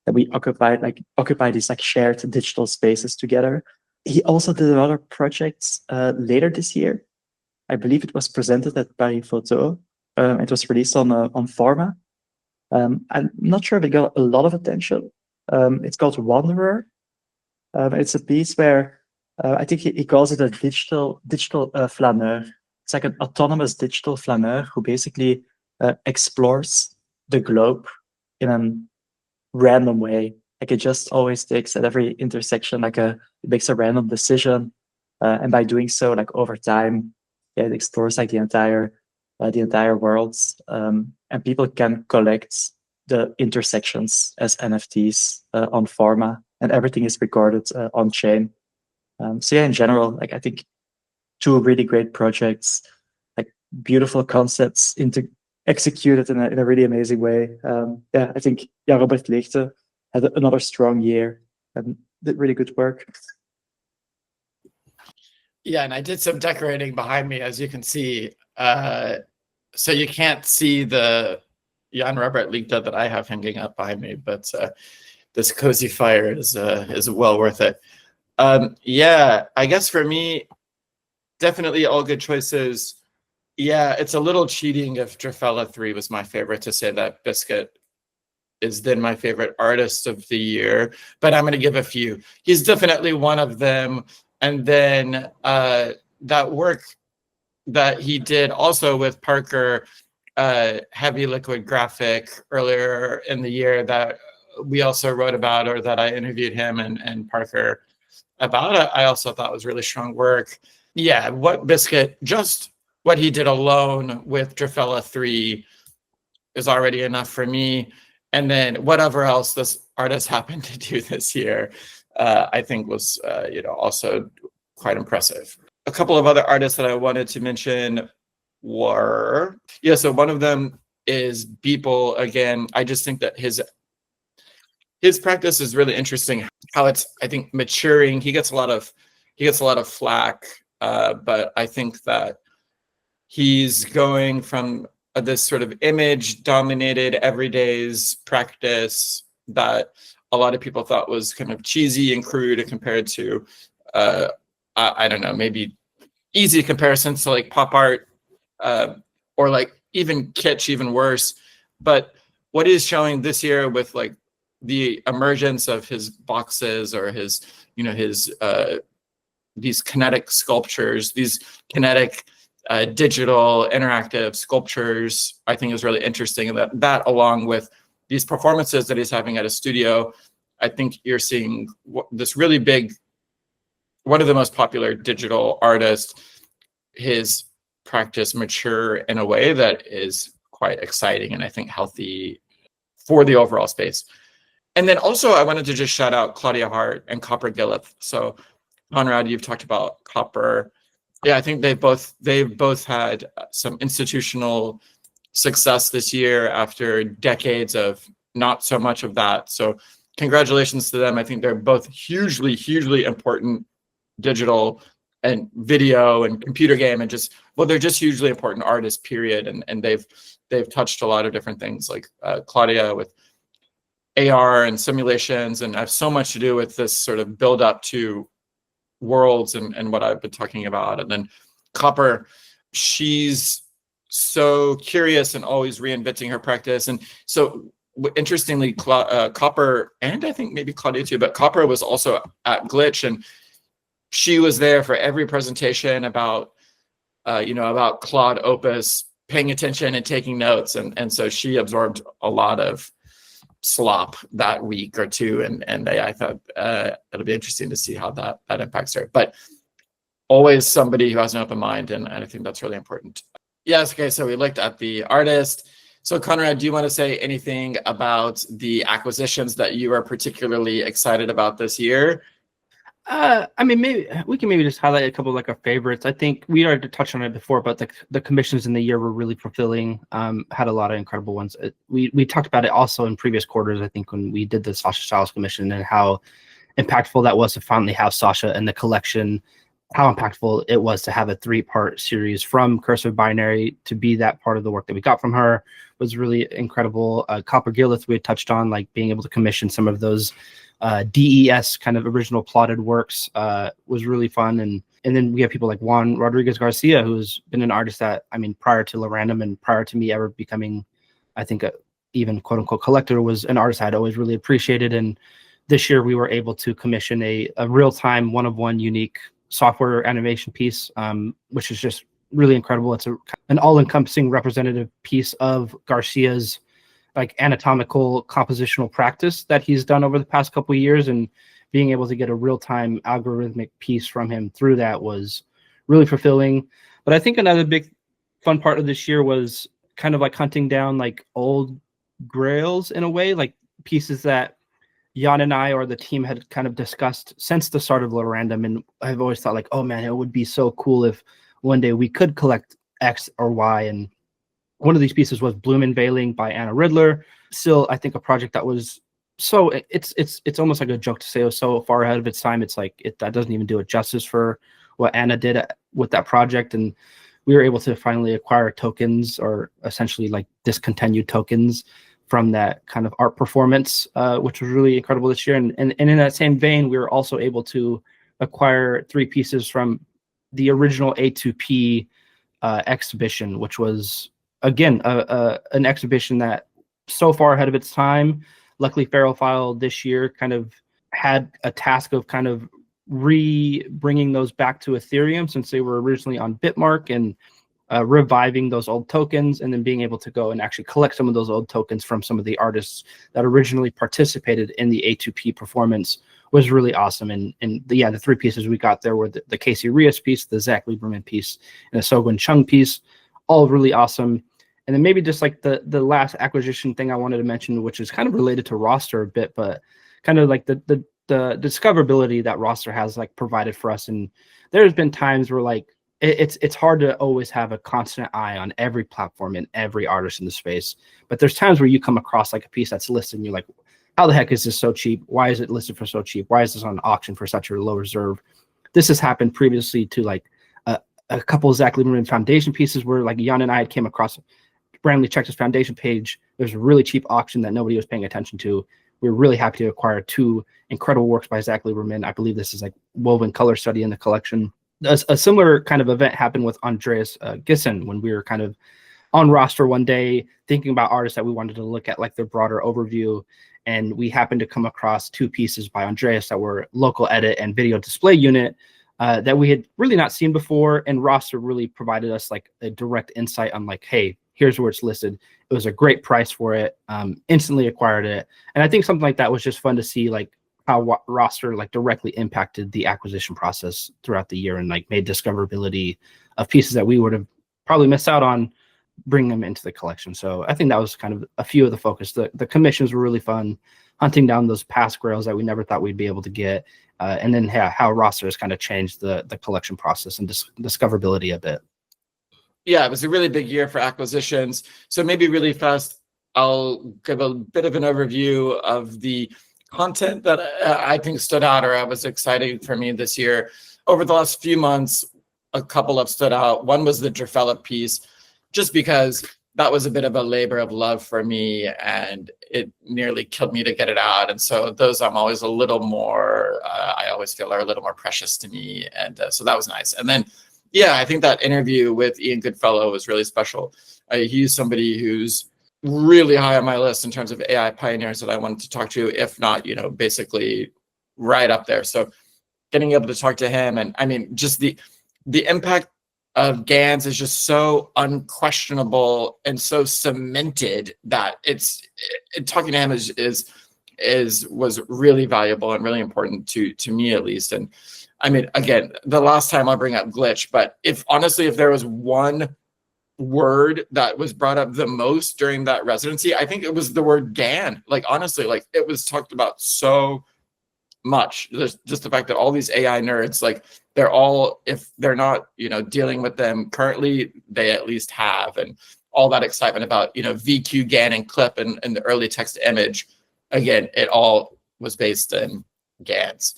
that we occupy these like shared digital spaces together. He also did another project later this year. I believe it was presented at Paris Photo. It was released on Forma. I'm not sure if it got a lot of attention. It's called Wanderer. It's a piece where I think he calls it a digital flaneur. It's like an autonomous digital flaneur who basically explores the globe in a random way. Like it just always takes at every intersection, it makes a random decision, and by doing so, like over time, it explores like the entire world, and people can collect the intersections as NFTs on Forma, and everything is recorded on chain. So yeah, in general, like I think two really great projects, like beautiful concepts executed in a really amazing way. I think Robert Leegte had another strong year and did really good work. Yeah, and I did some decorating behind me, as you can see. So you can't see the Jan Robert Leegte that I have hanging up behind me, but this cozy fire is well worth it. Yeah, I guess for me, definitely all good choices. Yeah, it's a little cheating if Drafella 3 was my favorite to say that Biscuit is then my favorite artist of the year, but I'm going to give a few. He's definitely one of them. And then that work that he did also with Parker, Heavy Liquid Graphic, earlier in the year that we also wrote about, or that I interviewed him and Parker about, I also thought was really strong work. Yeah, what Biscuit, just what he did alone with Drafella 3 is already enough for me. And then whatever else this artist happened to do this year, I think was also quite impressive. A couple of other artists that I wanted to mention were, so one of them is Beeple. Again, I just think that his practice is really interesting. How it's, I think, maturing. He gets a lot of flack, but I think that he's going from this sort of image-dominated everyday's practice that a lot of people thought was kind of cheesy and crude compared to, I don't know, maybe easy comparisons to like pop art, or like even kitsch, even worse. But what he's showing this year with like the emergence of his boxes, or his these kinetic sculptures, these kinetic digital interactive sculptures, I think is really interesting. And that along with these performances that he's having at a studio, I think you're seeing this really big, one of the most popular digital artists, his practice mature in a way that is quite exciting and I think healthy for the overall space. And then also I wanted to just shout out Claudia Hart and Copper Gillith. So Conrad, you've talked about Copper. Yeah, I think they've both had some institutional success this year after decades of not so much of that. So congratulations to them. I think they're both hugely, hugely important digital and video and computer game and just, well, they're just hugely important artists, period. And they've touched a lot of different things, like Claudia with AR and simulations, and have so much to do with this sort of build up to worlds and what I've been talking about. And then Copper, she's so curious and always reinventing her practice. And so interestingly, Copper, and I think maybe Claudia too, but Copper was also at Glitch, and she was there for every presentation about, about Claude Opus, paying attention and taking notes. And so she absorbed a lot of slop that week or two. And I thought it'll be interesting to see how that impacts her. But always somebody who has an open mind. And I think that's really important. Yes. Okay. So we looked at the artist. So Conrad, do you want to say anything about the acquisitions that you are particularly excited about this year? I mean, maybe we can just highlight a couple of like our favorites. I think we already touched on it before, but the commissions in the year were really fulfilling. Had a lot of incredible ones. We talked about it also in previous quarters, I think, when we did the Sasha Styles commission and how impactful that was to finally have Sasha and the collection, how impactful it was to have a 3-part series from Cursive Binary to be that part of the work that we got from her was really incredible. Copper Gillith, we had touched on, like being able to commission some of those DES kind of original plotted works was really fun. And then we have people like Juan Rodriguez Garcia, who's been an artist that, I mean, prior to La Random and prior to me ever becoming, I think, even quote unquote collector, was an artist I'd always really appreciated. And this year we were able to commission a real-time one-of-one unique software animation piece, which is just really incredible. It's an all-encompassing representative piece of Garcia's like anatomical compositional practice that he's done over the past couple of years, and being able to get a real-time algorithmic piece from him through that was really fulfilling. But I think another big fun part of this year was kind of like hunting down like old grails in a way, like pieces that Jan and I or the team had kind of discussed since the start of La Random. And I've always thought like, oh man, it would be so cool if one day we could collect X or Y. And one of these pieces was Bloom and Veiling by Anna Riddler. Still, I think a project that was so, it's almost like a joke to say it was so far ahead of its time. It's like, that doesn't even do it justice for what Anna did with that project. And we were able to finally acquire tokens, or essentially like discontinued tokens, from that kind of art performance, which was really incredible this year. And in that same vein, we were also able to acquire 3 pieces from the original A2P exhibition, which was, again, an exhibition that so far ahead of its time. Luckily, Ferrophile this year kind of had a task of kind of bringing those back to Ethereum, since they were originally on Bitmark, and reviving those old tokens, and then being able to go and actually collect some of those old tokens from some of the artists that originally participated in the A2P performance was really awesome. And the 3 pieces we got there were the Casey Rios piece, the Zach Lieberman piece, and the Sogun Chung piece, all really awesome. And then maybe just like the last acquisition thing I wanted to mention, which is kind of related to Raster a bit, but kind of like the discoverability that Raster has like provided for us. And there's been times where like it's hard to always have a constant eye on every platform and every artist in the space. But there's times where you come across like a piece that's listed and you're like, how the heck is this so cheap? Why is it listed for so cheap? Why is this on auction for such a low reserve? This has happened previously to like a couple of Zach Lieberman Foundation pieces where like Jan and I had came across, randomly checked his Foundation page. There's a really cheap auction that nobody was paying attention to. We were really happy to acquire 2 incredible works by Zach Lieberman. I believe this is like Woven Color Study in the collection. A similar kind of event happened with Andreas Gissen when we were kind of on Raster one day thinking about artists that we wanted to look at like their broader overview. And we happened to come across 2 pieces by Andreas that were local edit and video display unit that we had really not seen before. And Raster really provided us like a direct insight on like, hey, Here's where it's listed. It was a great price for it. Instantly acquired it. And I think something like that was just fun to see, like how Raster like directly impacted the acquisition process throughout the year and like made discoverability of pieces that we would have probably missed out on, bring them into the collection. So I think that was kind of a few of the focus. The commissions were really fun, hunting down those past grails that we never thought we'd be able to get. And then how Raster has kind of changed the collection process and discoverability a bit. Yeah, it was a really big year for acquisitions. So maybe really fast, I'll give a bit of an overview of the content that I think stood out or was exciting for me this year. Over the last few months, a couple have stood out. One was the Drifella piece, just because that was a bit of a labor of love for me and it nearly killed me to get it out. And so those I'm always a little more, I always feel are a little more precious to me. And so that was nice. And then, yeah, I think that interview with Ian Goodfellow was really special. He's somebody who's really high on my list in terms of AI pioneers that I wanted to talk to, if not, basically right up there. So getting able to talk to him, and I mean, just the impact of GANs is just so unquestionable and so cemented that talking to him was really valuable and really important to me, at least. And I mean, again, the last time I'll bring up glitch, but if there was one word that was brought up the most during that residency, I think it was the word GAN. Like, honestly, like it was talked about so much. There's just the fact that all these AI nerds, like they're all, if they're not, dealing with them currently, they at least have. And all that excitement about, VQ, GAN, and clip and the early text to image, again, it all was based in GANs.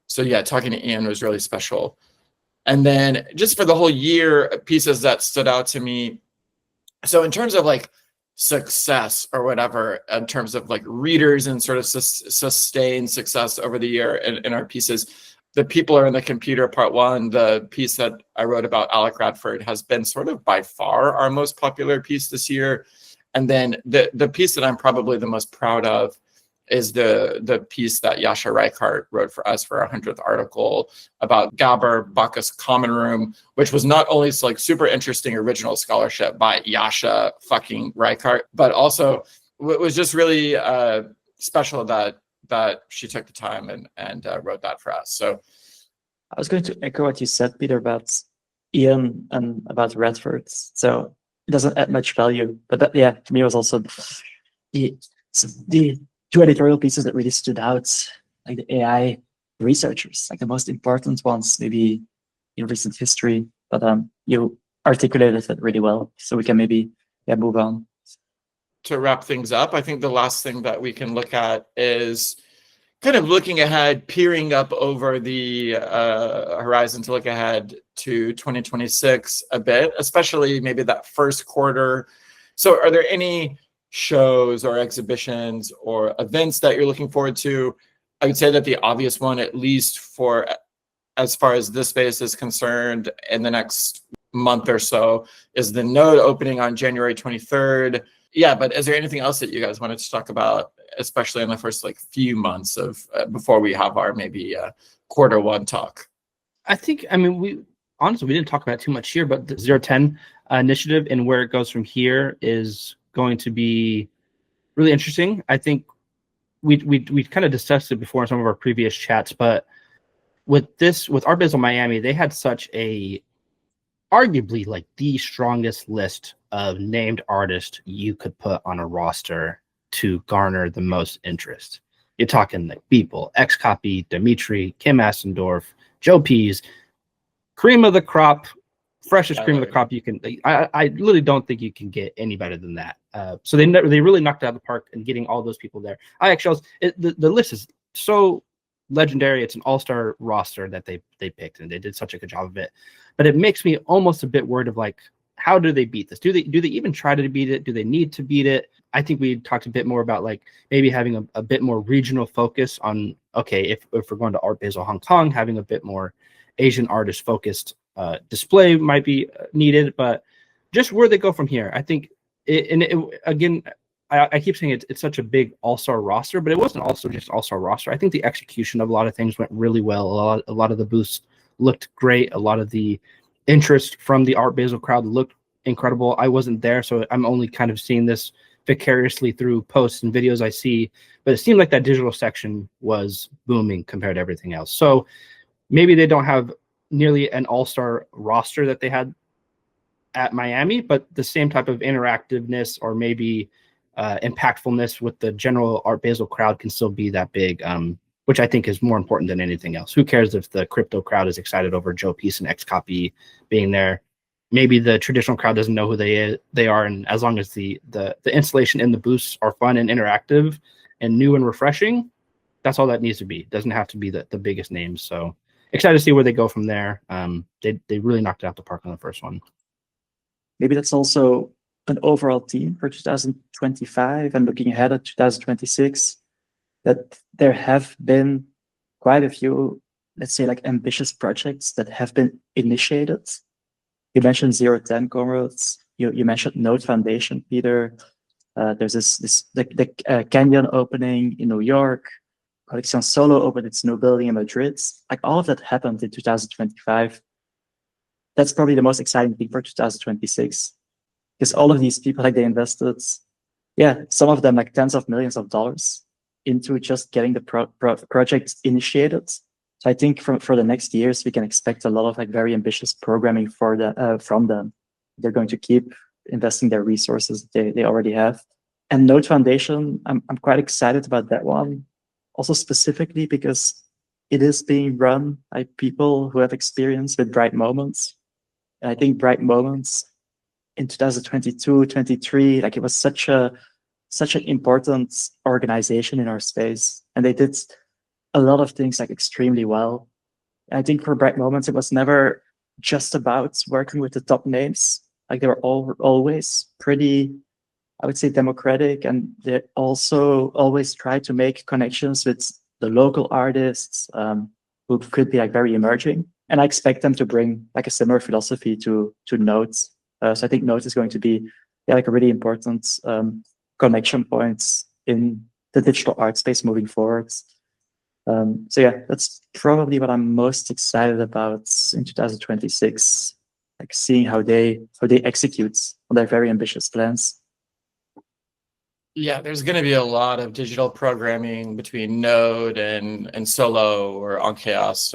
So yeah, talking to Ian was really special. And then just for the whole year, pieces that stood out to me. So in terms of like success or whatever, in terms of like readers and sort of sustained success over the year in our pieces, The People Are in the Computer Part 1, the piece that I wrote about Alec Radford, has been sort of by far our most popular piece this year. And then the piece that I'm probably the most proud of is the piece that Yasha Reichardt wrote for us for our 100th article about Gabor Bacchus Common Room, which was not only like super interesting original scholarship by Yasha fucking Reichardt, but also it was just really special that she took the time and wrote that for us. So I was going to echo what you said, Peter, about Ian and about Radford. So it doesn't add much value, but that, yeah, to me was also the two editorial pieces that really stood out, like the AI researchers, like the most important ones, maybe in recent history. But you articulated it really well, so we can maybe move on. To wrap things up, I think the last thing that we can look at is kind of looking ahead, peering up over the horizon to look ahead to 2026 a bit, especially maybe that first quarter. So are there any shows or exhibitions or events that you're looking forward to? I would say that the obvious one, at least for as far as this space is concerned, in the next month or so, is the node opening on January 23rd. Yeah, but is there anything else that you guys wanted to talk about, especially in the first like few months of before we have our maybe quarter one talk? I think, I mean, we didn't talk about it too much here, but the 010 initiative and where it goes from here is going to be really interesting. I think we kind of discussed it before in some of our previous chats, but with Art Basel Miami, they had such a arguably like the strongest list of named artists you could put on a roster to garner the most interest. You're talking like Beeple, Xcopy, Dimitri, Kim Assendorf, Joe Pease, cream of the crop, freshest cream of the crop you can. I literally don't think you can get any better than that. So they really knocked it out of the park in getting all those people there. The list is so legendary. It's an all-star roster that they picked, and they did such a good job of it. But it makes me almost a bit worried of like, how do they beat this? Do they even try to beat it? Do they need to beat it? I think we talked a bit more about like maybe having a bit more regional focus on, okay, if we're going to Art Basel Hong Kong, having a bit more Asian artist focused display might be needed, but just where they go from here. I think again, I keep saying it's such a big all-star roster, but it wasn't also just all-star roster. I think the execution of a lot of things went really well. A lot of the booths looked great. A lot of the interest from the Art Basel crowd looked incredible. I wasn't there, so I'm only kind of seeing this vicariously through posts and videos I see, but it seemed like that digital section was booming compared to everything else. So maybe they don't have nearly an all-star roster that they had at Miami, but the same type of interactiveness or maybe impactfulness with the general Art Basel crowd can still be that big, which I think is more important than anything else. Who cares if the crypto crowd is excited over Joe Piece and XCopy being there? Maybe the traditional crowd doesn't know who they are, and as long as the installation and the boosts are fun and interactive and new and refreshing, that's all that needs to be. It doesn't have to be the biggest names. So excited to see where they go from there. They really knocked it out the park on the first one. Maybe that's also an overall theme for 2025 and looking ahead at 2026, that there have been quite a few, let's say, like ambitious projects that have been initiated. You mentioned 010 Conrad. You mentioned Node Foundation, Peter. There's the Canyon opening in New York. Colección Solo opened its new building in Madrid. Like all of that happened in 2025. That's probably the most exciting thing for 2026, because all of these people, like they invested, some of them like tens of millions of dollars into just getting the project initiated. So I think for the next years, we can expect a lot of like very ambitious programming from them. They're going to keep investing their resources they already have. And Node Foundation, I'm quite excited about that one. Also specifically because it is being run by people who have experience with Bright Moments. And I think Bright Moments in 2022, 23, like it was such an important organization in our space. And they did a lot of things like extremely well. And I think for Bright Moments, it was never just about working with the top names. Like they were always pretty, I would say, democratic, and they also always try to make connections with the local artists who could be like very emerging. And I expect them to bring like a similar philosophy to Node. So I think Node is going to be like a really important connection point in the digital art space moving forward. So yeah, that's probably what I'm most excited about in 2026, like seeing how they execute on their very ambitious plans. Yeah, there's going to be a lot of digital programming between Node and Solo or on Chaos,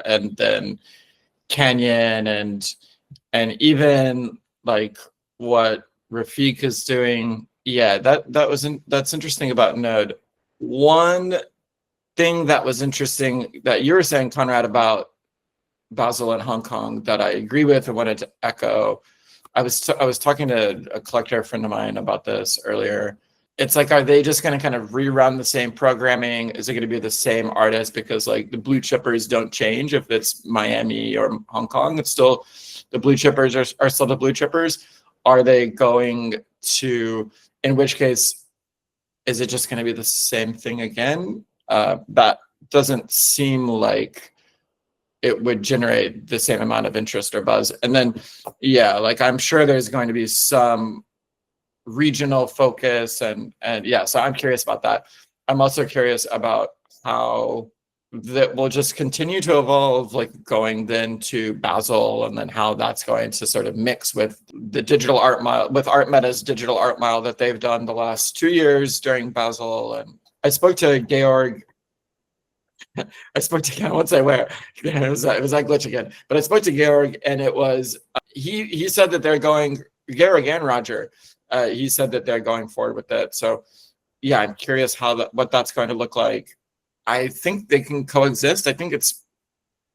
and then Canyon, and even like what Rafik is doing. Yeah, that's interesting about Node. One thing that was interesting that you were saying, Conrad, about Basel and Hong Kong that I agree with and wanted to echo. I was talking to a collector friend of mine about this earlier. It's like, are they just going to kind of rerun the same programming? Is it going to be the same artist? Because like the blue chippers don't change if it's Miami or Hong Kong. It's still the blue chippers are still the blue chippers. Are they going to? In which case, is it just going to be the same thing again? That doesn't seem like it would generate the same amount of interest or buzz. And then, yeah, like I'm sure there's going to be some regional focus and yeah, so I'm curious about that. I'm also curious about how that will just continue to evolve, like going then to Basel, and then how that's going to sort of mix with the digital art mile, with Art Meta's digital art mile that they've done the last 2 years during Basel. And I spoke to Georg. I won't say where. It was that glitch again. But I spoke to Georg, and it was he said that they're going, Georg and Roger. He said that they're going forward with that. So yeah, I'm curious what that's going to look like. I think they can coexist. I think it's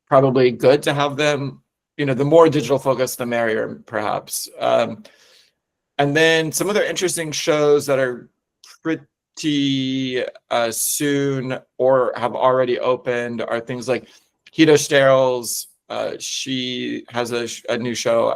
probably good to have them, the more digital focus, the merrier, perhaps. And then some other interesting shows that are pretty soon or have already opened are things like Hito Sterls. She has a new show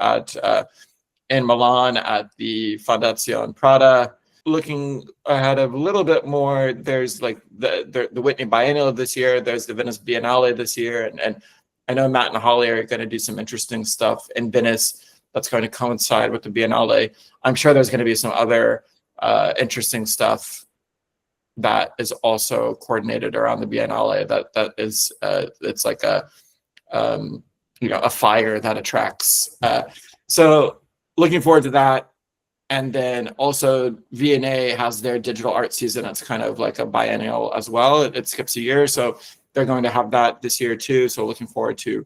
in Milan at the Fondazione Prada. Looking ahead of a little bit more, there's like the Whitney Biennial this year, there's the Venice Biennale this year, and I know Matt and Holly are going to do some interesting stuff in Venice that's going to coincide with the Biennale. I'm sure there's going to be some other interesting stuff that is also coordinated around the Biennale that is it's like a fire that attracts. So looking forward to that. And then also V&A has their digital art season. It's kind of like a biennial as well. It skips a year. So they're going to have that this year too. So looking forward to,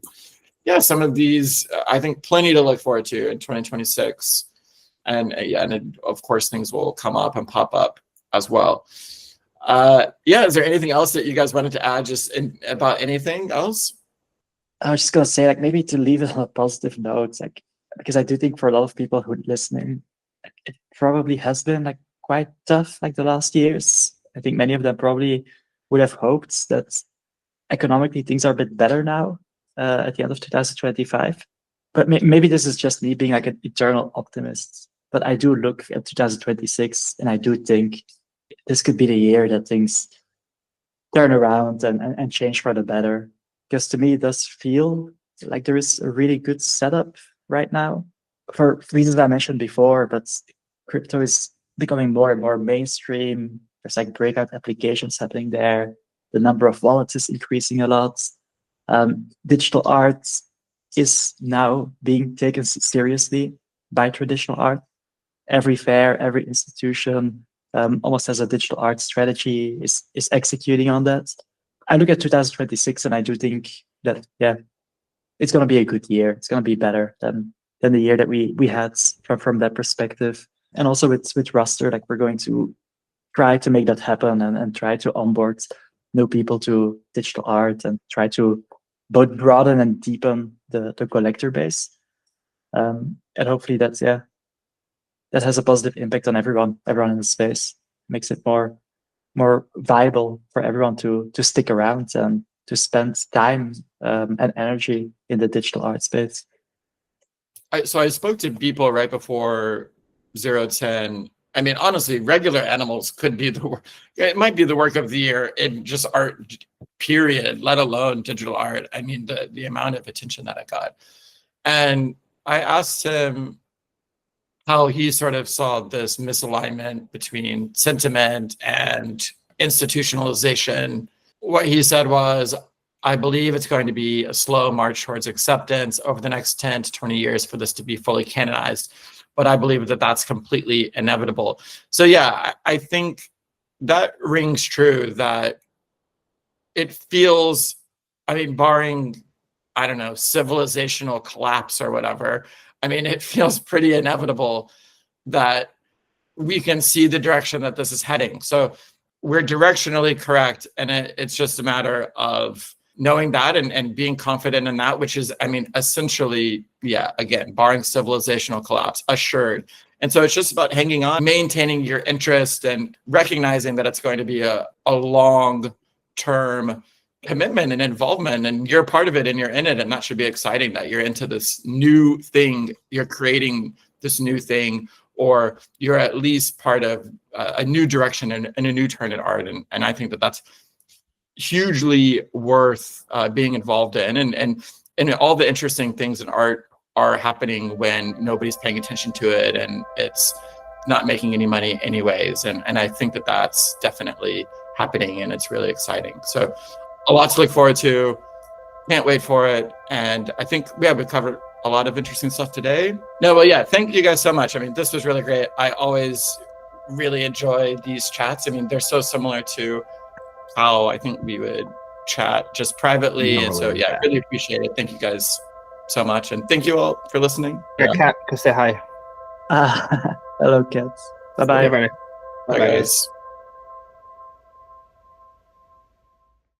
yeah, some of these, I think plenty to look forward to in 2026. And yeah, and of course things will come up and pop up as well. Yeah, is there anything else that you guys wanted to add about anything else? I was just gonna say, like, maybe to leave it on a positive note, like, because I do think for a lot of people who are listening, it probably has been like quite tough, like the last years. I think many of them probably would have hoped that economically things are a bit better now at the end of 2025. But maybe this is just me being like an eternal optimist. But I do look at 2026 and I do think this could be the year that things turn around and change for the better. Because to me, it does feel like there is a really good setup right now for reasons that I mentioned before, but crypto is becoming more and more mainstream. There's like breakout applications happening there. The number of wallets is increasing a lot. Digital art is now being taken seriously by traditional art. Every fair, every institution almost has a digital art strategy, is executing on that. I look at 2026 and I do think that, yeah, it's going to be a good year. It's going to be better than the year that we had from that perspective. And also with Raster, like, we're going to try to make that happen and try to onboard new people to digital art and try to both broaden and deepen the collector base. And hopefully that has a positive impact on everyone in the space, makes it more viable for everyone to stick around and to spend time and energy in the digital art space. So I spoke to people right before 010. I mean, honestly, regular animals could be it might be the work of the year in just art, period, let alone digital art. I mean, the amount of attention that it got. And I asked him how he sort of saw this misalignment between sentiment and institutionalization. What he said was, I believe it's going to be a slow march towards acceptance over the next 10 to 20 years for this to be fully canonized. But I believe that that's completely inevitable. So yeah, I think that rings true, that it feels, I mean, barring, I don't know, civilizational collapse or whatever, I mean, it feels pretty inevitable that we can see the direction that this is heading. So we're directionally correct. And it's just a matter of knowing that and being confident in that, which is, I mean, essentially, yeah, again, barring civilizational collapse, assured. And so it's just about hanging on, maintaining your interest and recognizing that it's going to be a long-term commitment and involvement, and you're part of it and you're in it. And that should be exciting, that you're into this new thing, you're creating this new thing, or you're at least part of a new direction and a new turn in art. And I think that that's hugely worth being involved in. And all the interesting things in art are happening when nobody's paying attention to it and it's not making any money anyways. And I think that that's definitely happening, and it's really exciting. So a lot to look forward to. Can't wait for it. And I think we covered a lot of interesting stuff today. No, well, yeah, thank you guys so much. I mean, this was really great. I always really enjoy these chats. I mean, they're so similar to how I think we would chat just privately. And so, yeah, I really appreciate it. Thank you guys so much. And thank you all for listening. Yeah, Kat, say hi. Hello, cats. Bye-bye. Bye, guys.